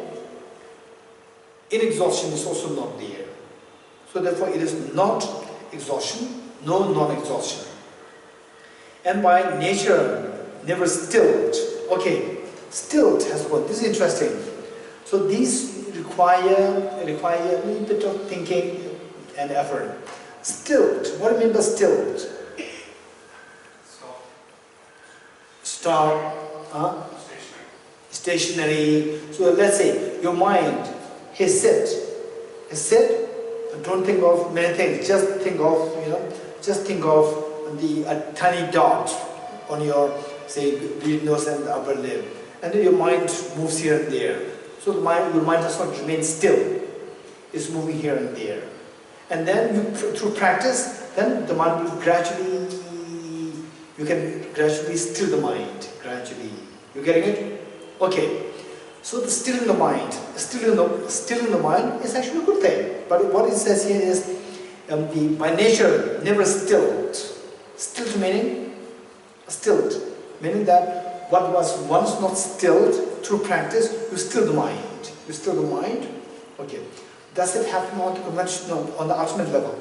inexhaustion is also not there. So therefore it is not exhaustion, no non-exhaustion. And by nature, never stilled. Okay, stilled has got, this is interesting. So these require a little bit of thinking and effort. Stilled, what do you mean by stilled? Stop. Stationary. So let's say your mind is set. Don't think of many things. Just think of a tiny dot on your, say, bleeding nose and the upper lip, and then your mind moves here and there. So your mind does not remain still. It's moving here and there, and then through practice, then the mind will gradually. You can gradually still the mind. Gradually, you getting it? Okay. So the still in the mind is actually a good thing. But what it says here is, by nature, never stilled. Stilled meaning? Stilled. Meaning that what was once not stilled, through practice, you still the mind. You still the mind? Okay. Does it happen on the conventional, on the ultimate level?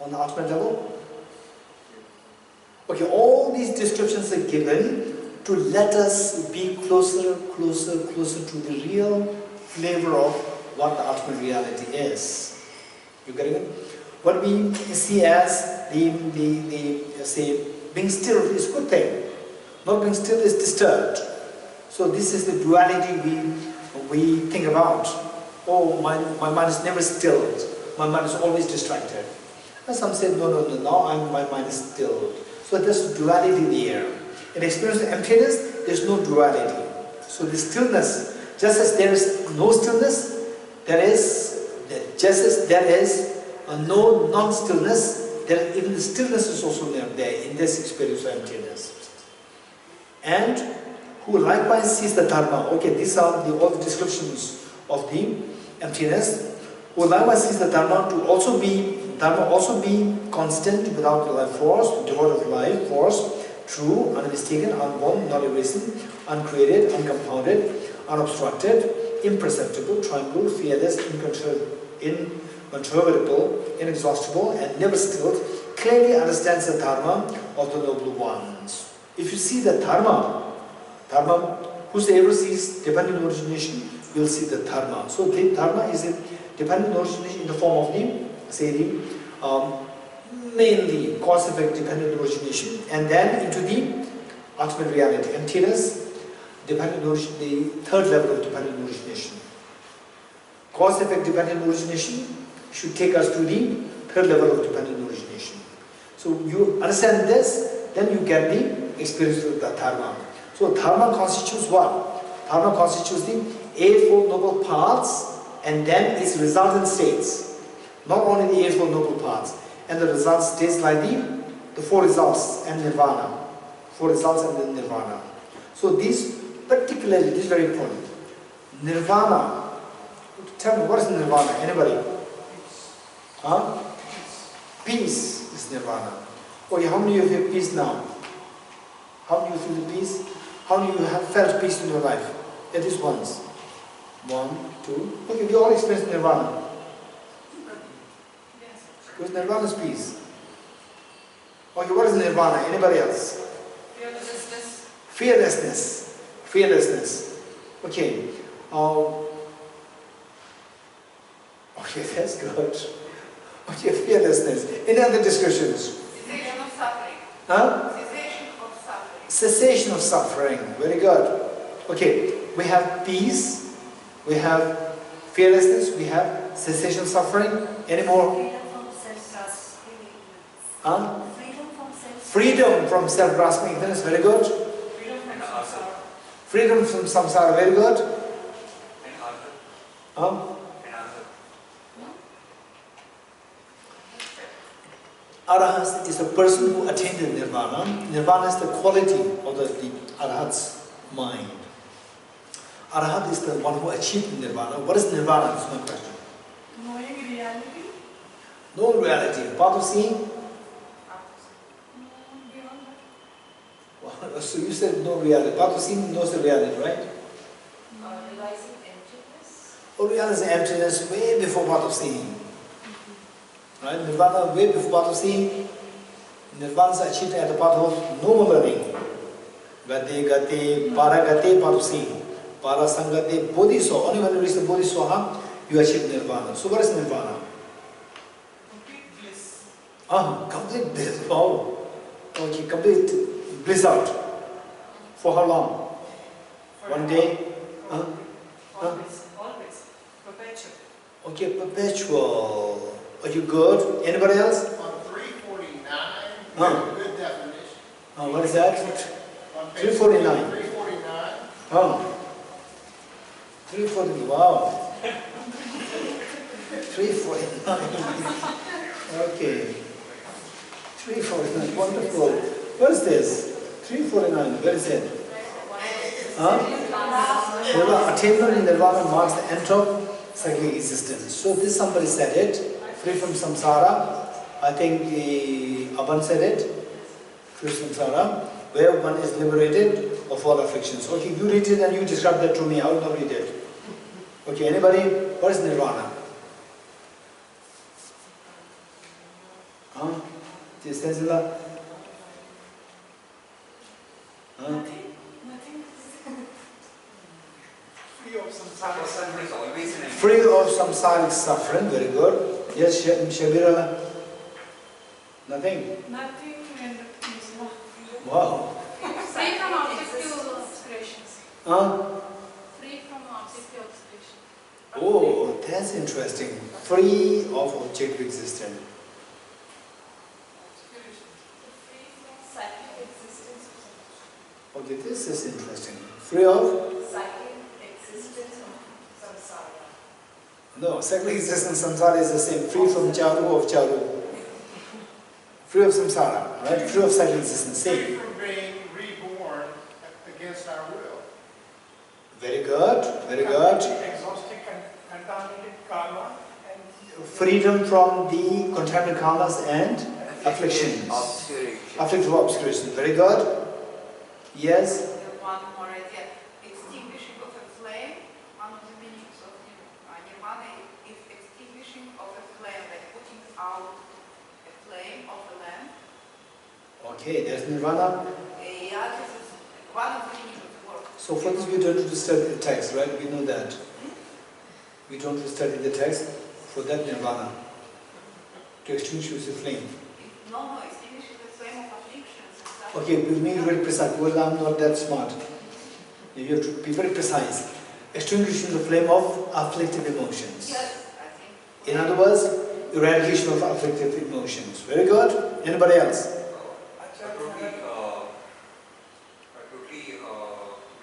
On the ultimate level? Okay, all these descriptions are given to let us be closer to the real flavor of what the ultimate reality is. You getting it? What we see as say being still is a good thing. Not being still is disturbed. So this is the duality we think about. Oh, my mind is never stilled. My mind is always distracted. And some say, no, now my mind is stilled. So there's duality there. In experience of emptiness, there's no duality. So the stillness, just as there is no stillness, just as there is no non-stillness, even the stillness is also there in this experience of emptiness. And who likewise sees the Dharma. Okay, these are all the descriptions of the emptiness. Who likewise sees the Dharma to also be constant, without life force, devoid of life force, true, unmistaken, unborn, not erasing, uncreated, uncompounded, unobstructed, imperceptible, tranquil, fearless, incontrovertible, inexhaustible, and never stilled, clearly understands the Dharma of the noble ones. If you see the Dharma, whosoever sees dependent origination will see the Dharma. So the Dharma is a dependent origination in the form of mainly cause-effect dependent origination, and then into the ultimate reality, emptiness, dependent origination, the third level of dependent origination. Cause-effect dependent origination should take us to the third level of dependent origination. So you understand this, then you get the experience of the Dharma. So Dharma constitutes what? Dharma constitutes the Eightfold Noble Paths and then its resultant states. Not only the Eightfold Noble Paths, and the result states like the four results and Nirvana. Four results and then Nirvana. So these particularly, this is very important. Nirvana. Tell me, what is Nirvana? Anybody? Huh? Peace is Nirvana. Okay, how many of you have peace now? How many of you feel peace? How many of you have felt peace in your life? At least once. 1, 2. Okay, we all experience Nirvana. Because Nirvana is peace. Okay, what is Nirvana? Anybody else? Fearlessness. Fearlessness. Fearlessness. Okay. Okay, that's good. Okay, fearlessness. Any other discussions? Cessation of suffering. Huh? Cessation of suffering. Cessation of suffering. Very good. Okay, we have peace, we have fearlessness, we have cessation of suffering. Any more? Freedom from self-grasping ignorance. Huh? Freedom from self-grasping. Freedom from self-grasping ignorance. Very good. Freedom from samsara. Freedom from samsara. Very good. Huh? Arahant is a person who attained the Nirvana. Nirvana is the quality of the Arhat's mind. Arhat is the one who achieved Nirvana. What is Nirvana? That's my question. Knowing reality? No reality. Path of seeing? Beyond that. Well, so you said no reality. Path of seeing knows the reality, right? Realizing emptiness. Or realize emptiness way before part of seeing. Right? Nirvana way before part of seeing. Nirvana is achieved at the part of normal learning. Gate, gate, para gate, part of seeing. Para sangate, bodhisattva. Only when you reach the bodhisattva, you achieve nirvana. So what is nirvana? Complete bliss. Complete bliss. Oh. Okay, complete bliss out. For how long? One day? Always. Perpetual. Okay, perpetual. Are you good? Anybody else? On 349, good definition. What is that? On page 349. 349. 340. Wow. 349. Okay. 349. Wonderful. What is this? 349. Where is it? Attainment in nirvana marks the end of cyclic existence. So this somebody said it, free from samsara. I think Aban said it, free from samsara, where one is liberated of all afflictions. Okay, you read it and you describe that to me. I will not read it. Okay, anybody? What is nirvana? Free of samsaric suffering, very good. Yes, Shabira? Nothing? Nothing and Wow. Free from objective obscurations. Free from objective obscurations. Oh, that's interesting. Free of objective existence. Free from cyclic existence. Okay, this is interesting. Free of? Cyclic existence of samsara. No, cyclic existence samsara is the same. Free from charu of charu. Free of samsara, right? Free of cyclic existence, Free same. from being reborn against our will. Very good, very good. exhausting contaminated karma and Freedom from the contaminated karmas and afflictions. Afflictive obscuration, very good. Yes? One more idea. Extinguishing of a flame, one of the meanings of nirvana is extinguishing of a flame, like putting out a flame of a lamp. Okay, there's nirvana. Yeah, this is one of the meanings of the word. So for this we don't have to study the text, right? We know that. We don't have to study the text for that nirvana. To extinguish the flame. No, extinguishing the flame of afflictions and stuff. Okay, we make it very precise because I'm not that smart. You have to be very precise. Extinguishing the flame of afflictive emotions. Yes, I think. In other words, eradication of afflictive emotions. Very good. Anybody else?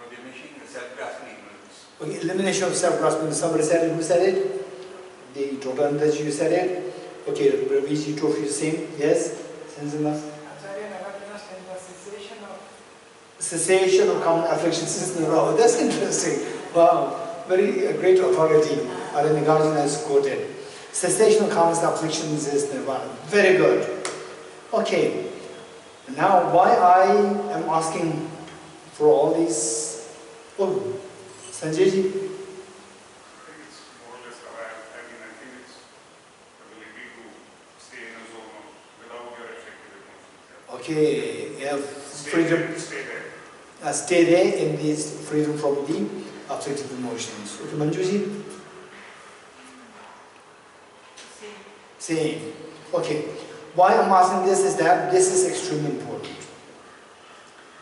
diminishing the self-grasping ignorance. Okay, elimination of self-grasping. Somebody said it. Who said it? The Totandaji, you said it. Okay, Raviji Trophy, same. Yes? Senzima? Acharya Nagarjuna said the Cessation of common afflictions is nirvana. That's interesting. Wow. Very great authority. Arya Nagarjuna is quoted. Cessation of common afflictions is nirvana. Very good. Okay. Now, why I am asking for all these? Oh, Sanjayji. I think it's more or less, I think it's ability to stay in a zone without your affected emotions. Okay, you have freedom. Stay there. Stay there in this freedom from the afflictive emotions. Okay, Manjuji? Same. Okay. Why I'm asking this is that this is extremely important.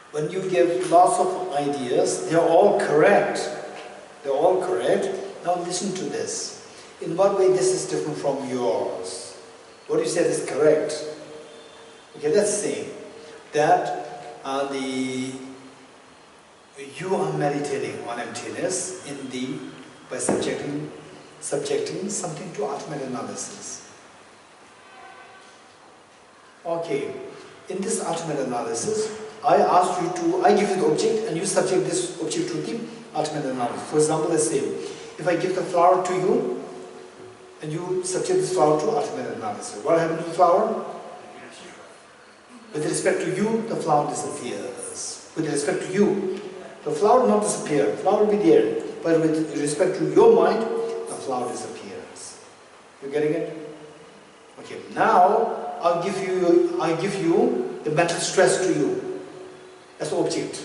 When you give lots of ideas, they're all correct. They're all correct. Now listen to this. In what way this is different from yours? What you said is correct. Okay, that's saying that you are meditating on emptiness by subjecting something to ultimate analysis. Okay, in this ultimate analysis, I give you the object and you subject this object to the ultimate analysis. For example, let's say, if I give the flower to you and you subject this flower to ultimate analysis, what happens to the flower? With respect to you, the flower disappears. With respect to you, the flower will not disappear, the flower will be there. But with respect to your mind, the flower disappears. You getting it? Okay, now I'll give you the mental stress to you as the object.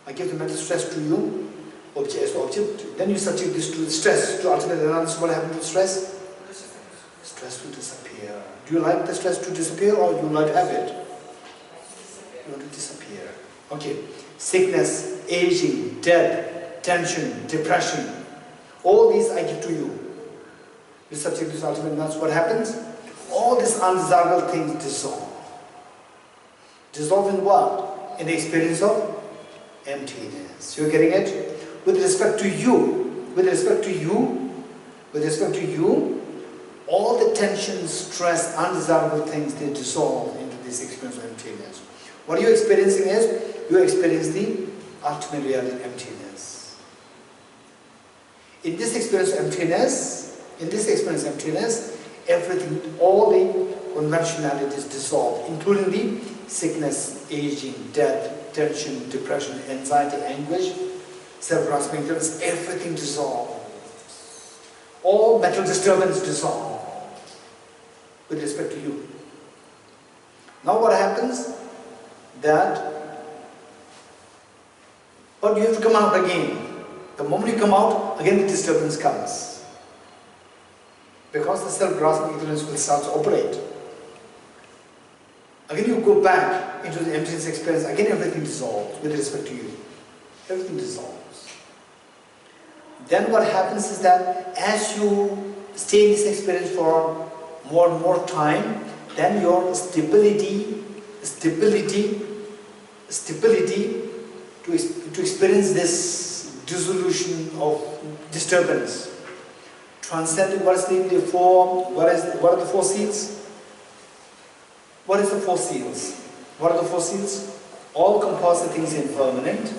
I give the mental stress to you as the object. Then you subject this to the stress, to ultimate analysis. What happened to stress? Stress will disappear. Do you like the stress to disappear or you like to have it? You want to disappear. Okay. Sickness, aging, death, tension, depression. All these I give to you. You subject this ultimate analysis. What happens? All these undesirable things dissolve. Dissolve in what? In the experience of emptiness. You're getting it? With respect to you, all the tension, stress, undesirable things, they dissolve into this experience of emptiness. What you're experiencing is, you experience the ultimate reality, emptiness. In this experience of emptiness, everything, all the conventionalities dissolve, including the sickness, aging, death, tension, depression, anxiety, anguish, self-grasping, everything dissolves. All mental disturbance dissolve with respect to you. Now what happens? But you have to come out again. The moment you come out, again the disturbance comes. Because the self-grasping ignorance will start to operate. Again you go back into the emptiness experience, again everything dissolves with respect to you. Everything dissolves. Then what happens is that as you stay in this experience for more and more time, then your stability to experience this dissolution of disturbance. Transcending what are the four seals? What is the four seals? What are the four seals? All composite things impermanent.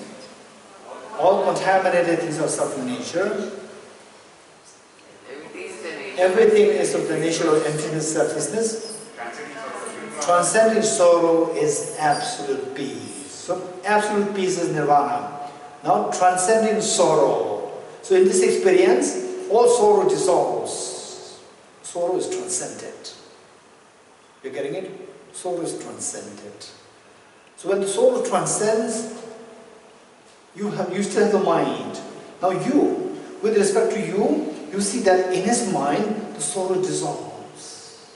All contaminated things are self-nature. Everything is of the nature of emptiness, selflessness. Transcending sorrow is absolute peace. So absolute peace is nirvana. Now transcending sorrow. So in this experience, all sorrow dissolves. Sorrow is transcended. You're getting it? Sorrow is transcended. So when the sorrow transcends, you still have the mind. Now you, with respect to you, you see that in his mind, the sorrow dissolves.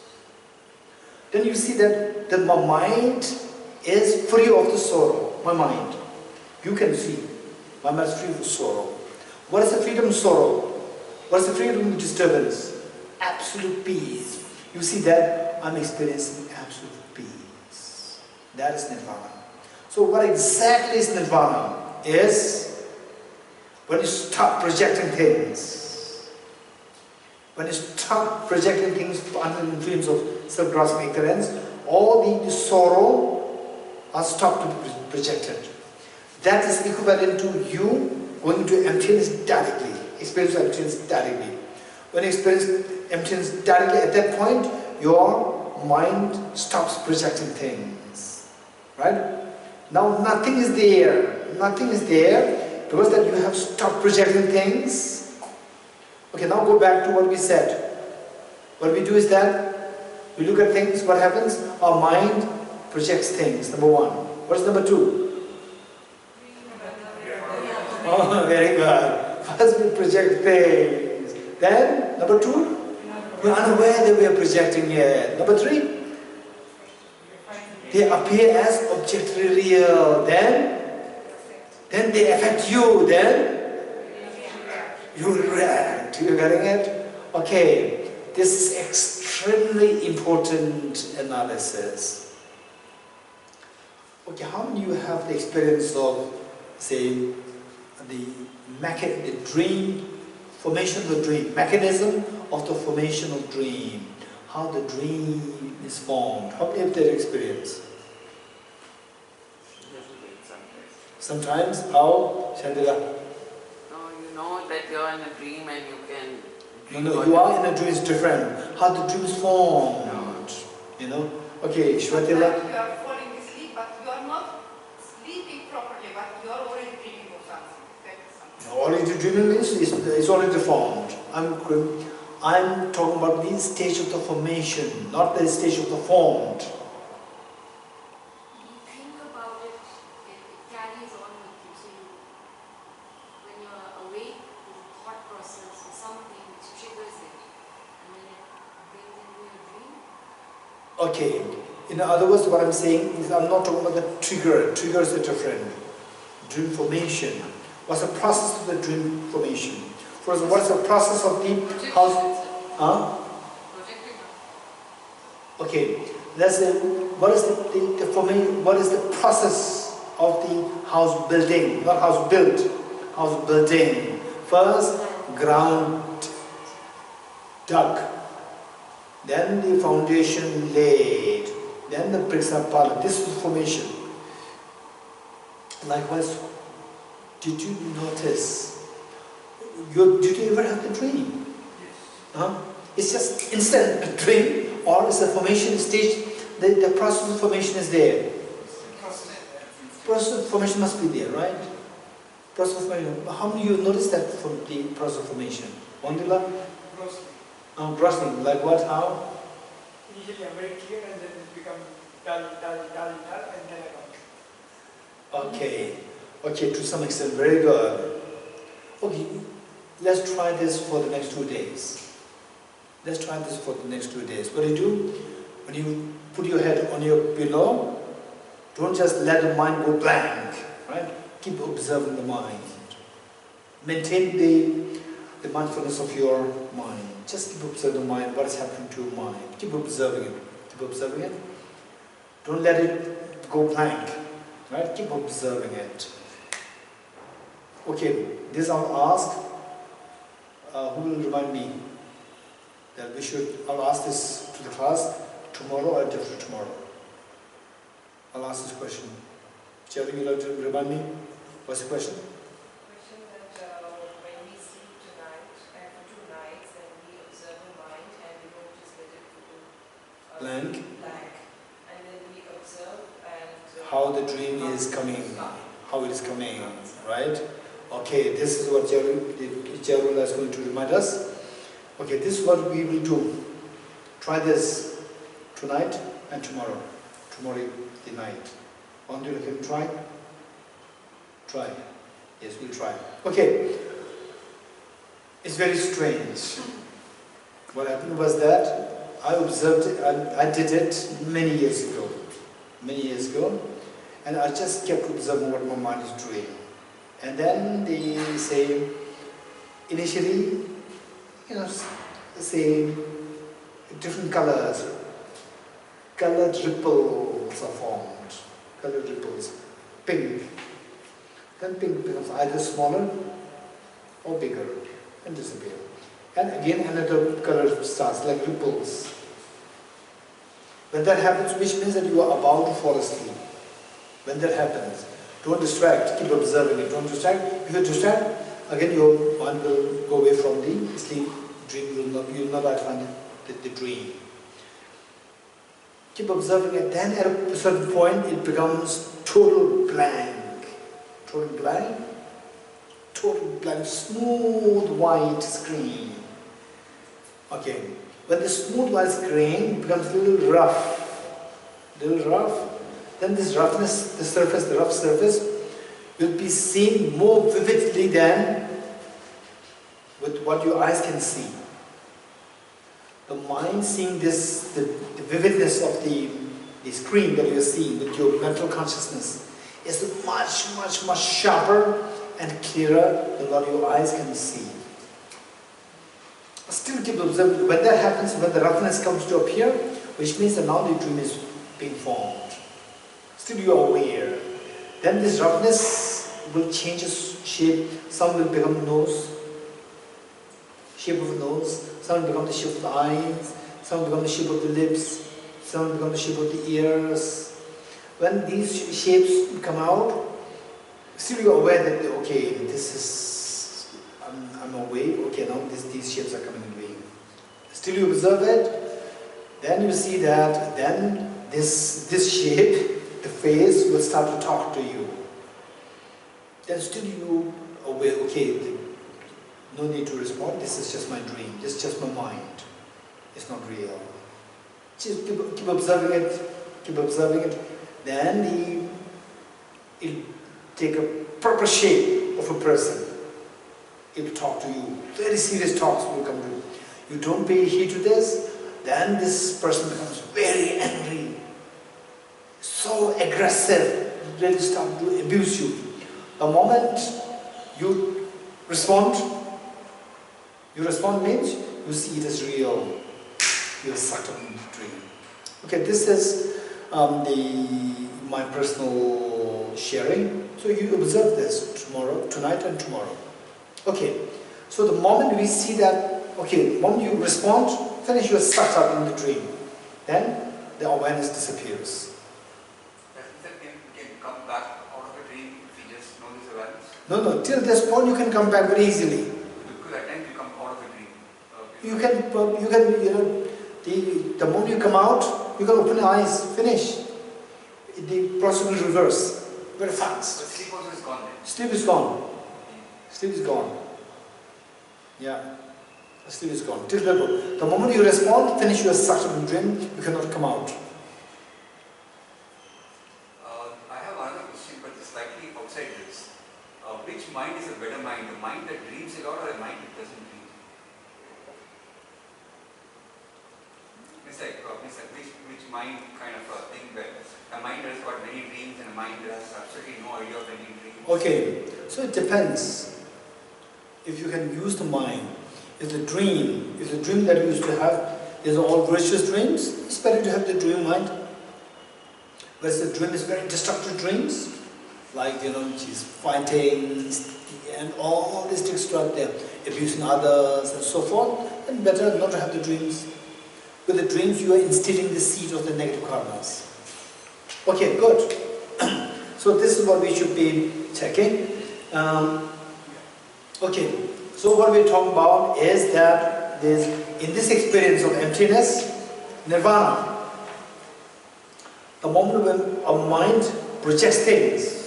Then you see that my mind is free of the sorrow. My mind. You can see. My mind is free of sorrow. What is the freedom of sorrow? What is the freedom of disturbance? Absolute peace. You see that I'm experiencing absolute peace. That is nirvana. So what exactly is nirvana? Is when you stop projecting things. When you stop projecting things under the influence of self-grasping ignorance, all the sorrow are stopped to be projected. That is equivalent to you going to emptiness directly, experience emptiness directly. When you experience emptiness directly, at that point, your mind stops projecting things. Right? Now nothing is there. Nothing is there because that you have stopped projecting things. Okay, now go back to what we said. What we do is that we look at things, what happens? Our mind projects things, number one. What's number two? Oh, very good. First we project things. Then, number two, we are unaware that we are projecting it. Number three, they appear as objectively real. Then they affect you. Then you react. You're getting it? Okay. This is extremely important analysis. Okay, how many of you have the experience of, say, the dream, formation of the dream, mechanism of the formation of dream, how the dream is formed? How many of that experience? Sometimes, how? Shantideva? No, you know that you are in a dream and you can... No, you are in a dream is different. How the dream is formed. No. You know? Okay, Shwatila? You are falling asleep, but you are not sleeping properly, but you are already dreaming of something. Already dreaming means it's already formed. I'm talking about the stage of the formation, not the stage of the formed. You think about it, it carries on with you. So when you're awake, there's a thought process or something which triggers it, and then it brings into your dream. Okay. In other words, what I'm saying is I'm not talking about the trigger. Triggers are different. Dream formation. What's the process of the dream formation? For example, what is the process of the house? Huh? Okay. Let's say, what is the formation? What is the process of the house building? Not house built. House building. First, ground dug. Then the foundation laid. Then the bricks are piled. This is formation. Likewise, did you notice? Did you ever have the dream? Yes. Huh? It's just instant dream, or is the formation stage? The process of formation is there. Process of formation must be there, right? Process of formation. How many of you noticed that from the process of formation? Ondila? Grossing. Like what? How? Initially I'm very clear and then it becomes dull, and then I don't. Okay. Okay, to some extent, very good. Okay, let's try this for the next 2 days. Let's try this for the next 2 days. What do you do? When you put your head on your pillow, don't just let the mind go blank, right? Keep observing the mind. Maintain the mindfulness of your mind. Just keep observing the mind, what is happening to your mind. Keep observing it. Keep observing it. Don't let it go blank, right? Keep observing it. Okay, this I'll ask. Who will remind me that I'll ask this to the class tomorrow or day after tomorrow. I'll ask this question. Jerry, you like to remind me? What's the question? Question that when we sleep tonight, for 2 nights, then we observe the mind and we don't just let it go Blank. And then we observe and How the dream is coming, how it is coming, right? Okay, this is what Jerry is going to remind us. Okay, this is what we will do. Try this tonight and tomorrow. Tomorrow the night. Want to try? Try. Yes, we'll try. Okay. It's very strange. What happened was that I observed it, I did it many years ago. And I just kept observing what my mind is doing. And then they say, initially, say different colors, colored ripples are formed, colored ripples, pink. Then pink becomes either smaller or bigger and disappear. And again another color starts like ripples. When that happens, which means that you are about to fall asleep. When that happens, don't distract, keep observing it, don't distract. If you distract, again your mind will go away from the sleep, dream, you will not find the dream. Keep observing it, then at a certain point it becomes total blank. Total blank, smooth white screen. Okay, when the smooth white screen becomes a little rough, then this roughness, the rough surface, will be seen more vividly than with what your eyes can see. The mind seeing this, the vividness of the screen that you are seeing with your mental consciousness is much sharper and clearer than what your eyes can see. Still keep observing. When that happens, when the roughness comes to appear, which means that now the dream is being formed. Still you are aware. Then this roughness will change its shape. Some will become nose, shape of the nose. Some will become the shape of the eyes. Some will become the shape of the lips. Some will become the shape of the ears. When these shapes come out, still you are aware that, okay, this is, I'm awake, okay, now these shapes are coming in being. Still you observe it, then you see that, then this shape, the face, will start to talk to you. Then still you aware, okay, No need to respond, this is just my dream, this is just my mind. It's not real. Just keep observing it, then it'll take a proper shape of a person. It'll talk to you. Very serious talks will come to you. You don't pay heed to this, then this person becomes very angry, so aggressive, they'll start to abuse you. The moment you respond means you see it as real. You're sucked up in the dream. Okay, this is my personal sharing. So you observe this tonight and tomorrow. Okay, so the moment we see that, okay, the moment you respond, finish, you're sucked up in the dream. Then the awareness disappears. That can come back out of a dream if you just know this awareness? No, till this point you can come back very easily. Because at times you come out of a dream. You can, the moment you come out, you can open your eyes, finish. The process will reverse very fast. But sleep also is gone then? Sleep is gone. Sleep is gone. Yeah. Sleep is gone. Till the moment you respond, finish, you are sucked up in the dream, you cannot come out. I have another question, but it's slightly outside this. Which mind is a better mind? A mind that dreams a lot or a mind that doesn't dream? It's like which mind kind of a thing where a mind that has got many dreams and a mind that has absolutely no idea of any dreams? Okay, so it depends. If you can use the mind, if the dream that you used to have is all virtuous dreams, it's better to have the dream mind. Whereas the dream is very destructive dreams, like she's fighting and all these things throughout there, abusing others and so forth, then better not to have the dreams. With the dreams you are instilling the seed of the negative karmas. Okay, good. So this is what we should be checking. Okay, so what we're talking about is that in this experience of emptiness, nirvana, the moment when our mind projects things,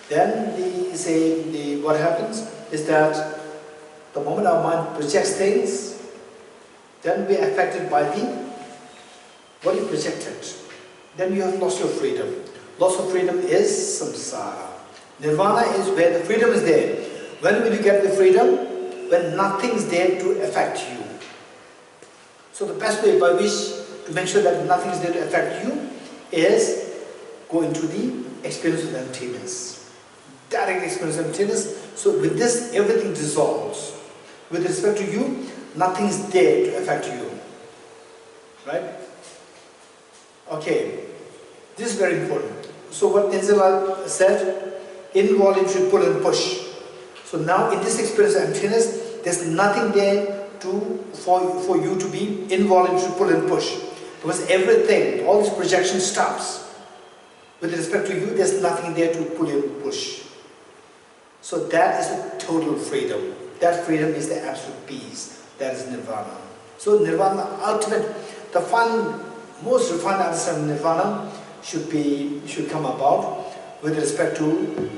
then what happens is that the moment our mind projects things, then we are affected by what you projected. Then you have lost your freedom. Loss of freedom is samsara. Nirvana is where the freedom is there. When will you get the freedom? When nothing is there to affect you. So the best way by which to make sure that nothing is there to affect you is go into the experience of emptiness. Direct experience of emptiness. So with this, everything dissolves. With respect to you, nothing is there to affect you. Right? Okay. This is very important. So what Tenzin said, involuntary pull and push. So now in this experience of emptiness, there's nothing there for you to be involuntary pull and push. Because everything, all this projection stops. With respect to you, there's nothing there to pull and push. So that is a total freedom. That freedom is the absolute peace. That is nirvana. So nirvana, ultimate, the most refined understanding of nirvana should come about with respect to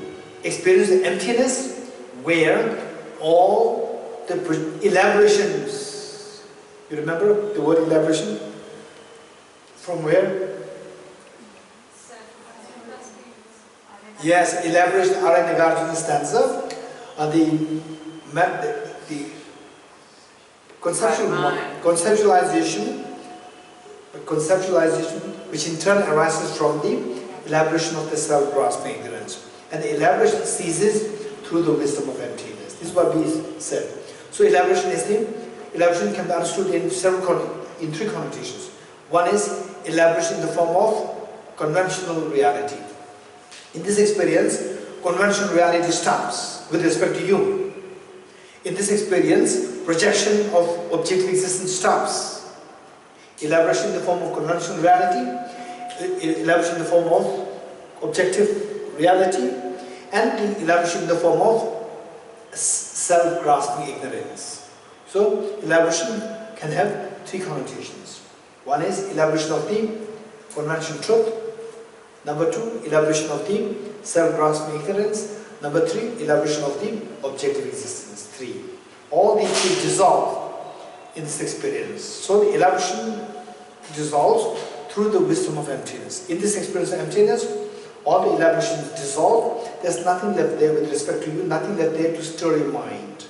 experience the emptiness, where all the elaborations, you remember the word elaboration? From where? Yes, elaboration, Arya Nagarjuna stanza, the conceptualization, which in turn arises from the elaboration of the self-grasping ignorance. And the elaboration ceases through the wisdom of emptiness. This is what we said. So elaboration can be understood in three connotations. One is elaboration in the form of conventional reality. In this experience, conventional reality stops with respect to you. In this experience, projection of objective existence stops. Elaboration in the form of conventional reality, elaboration in the form of objective reality, and the elaboration in the form of self-grasping ignorance. So, elaboration can have three connotations. One is elaboration of the conventional truth, Number 2, elaboration of the self-grasping ignorance. Number 3, elaboration of the objective existence. 3. All these 3 dissolve in this experience. So the elaboration dissolves through the wisdom of emptiness. In this experience of emptiness, all the elaborations dissolve. There's nothing left there with respect to you, nothing left there to stir your mind.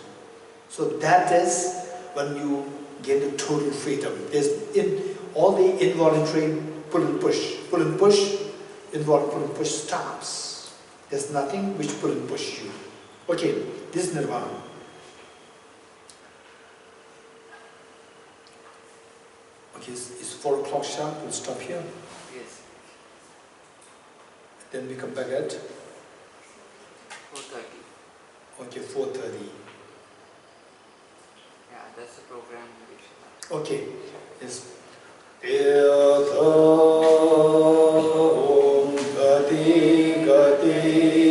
So that is when you get the total freedom. There's in all the involuntary pull and push, involuntary pull and push stops. There's nothing which pull and push you. Okay, this is nirvana. Okay, it's 4 o'clock sharp. We'll stop here. Yes. Then we come back at 4:30. okay 4:30. Yeah, that's the program which Okay. Yes. Om Gati Gati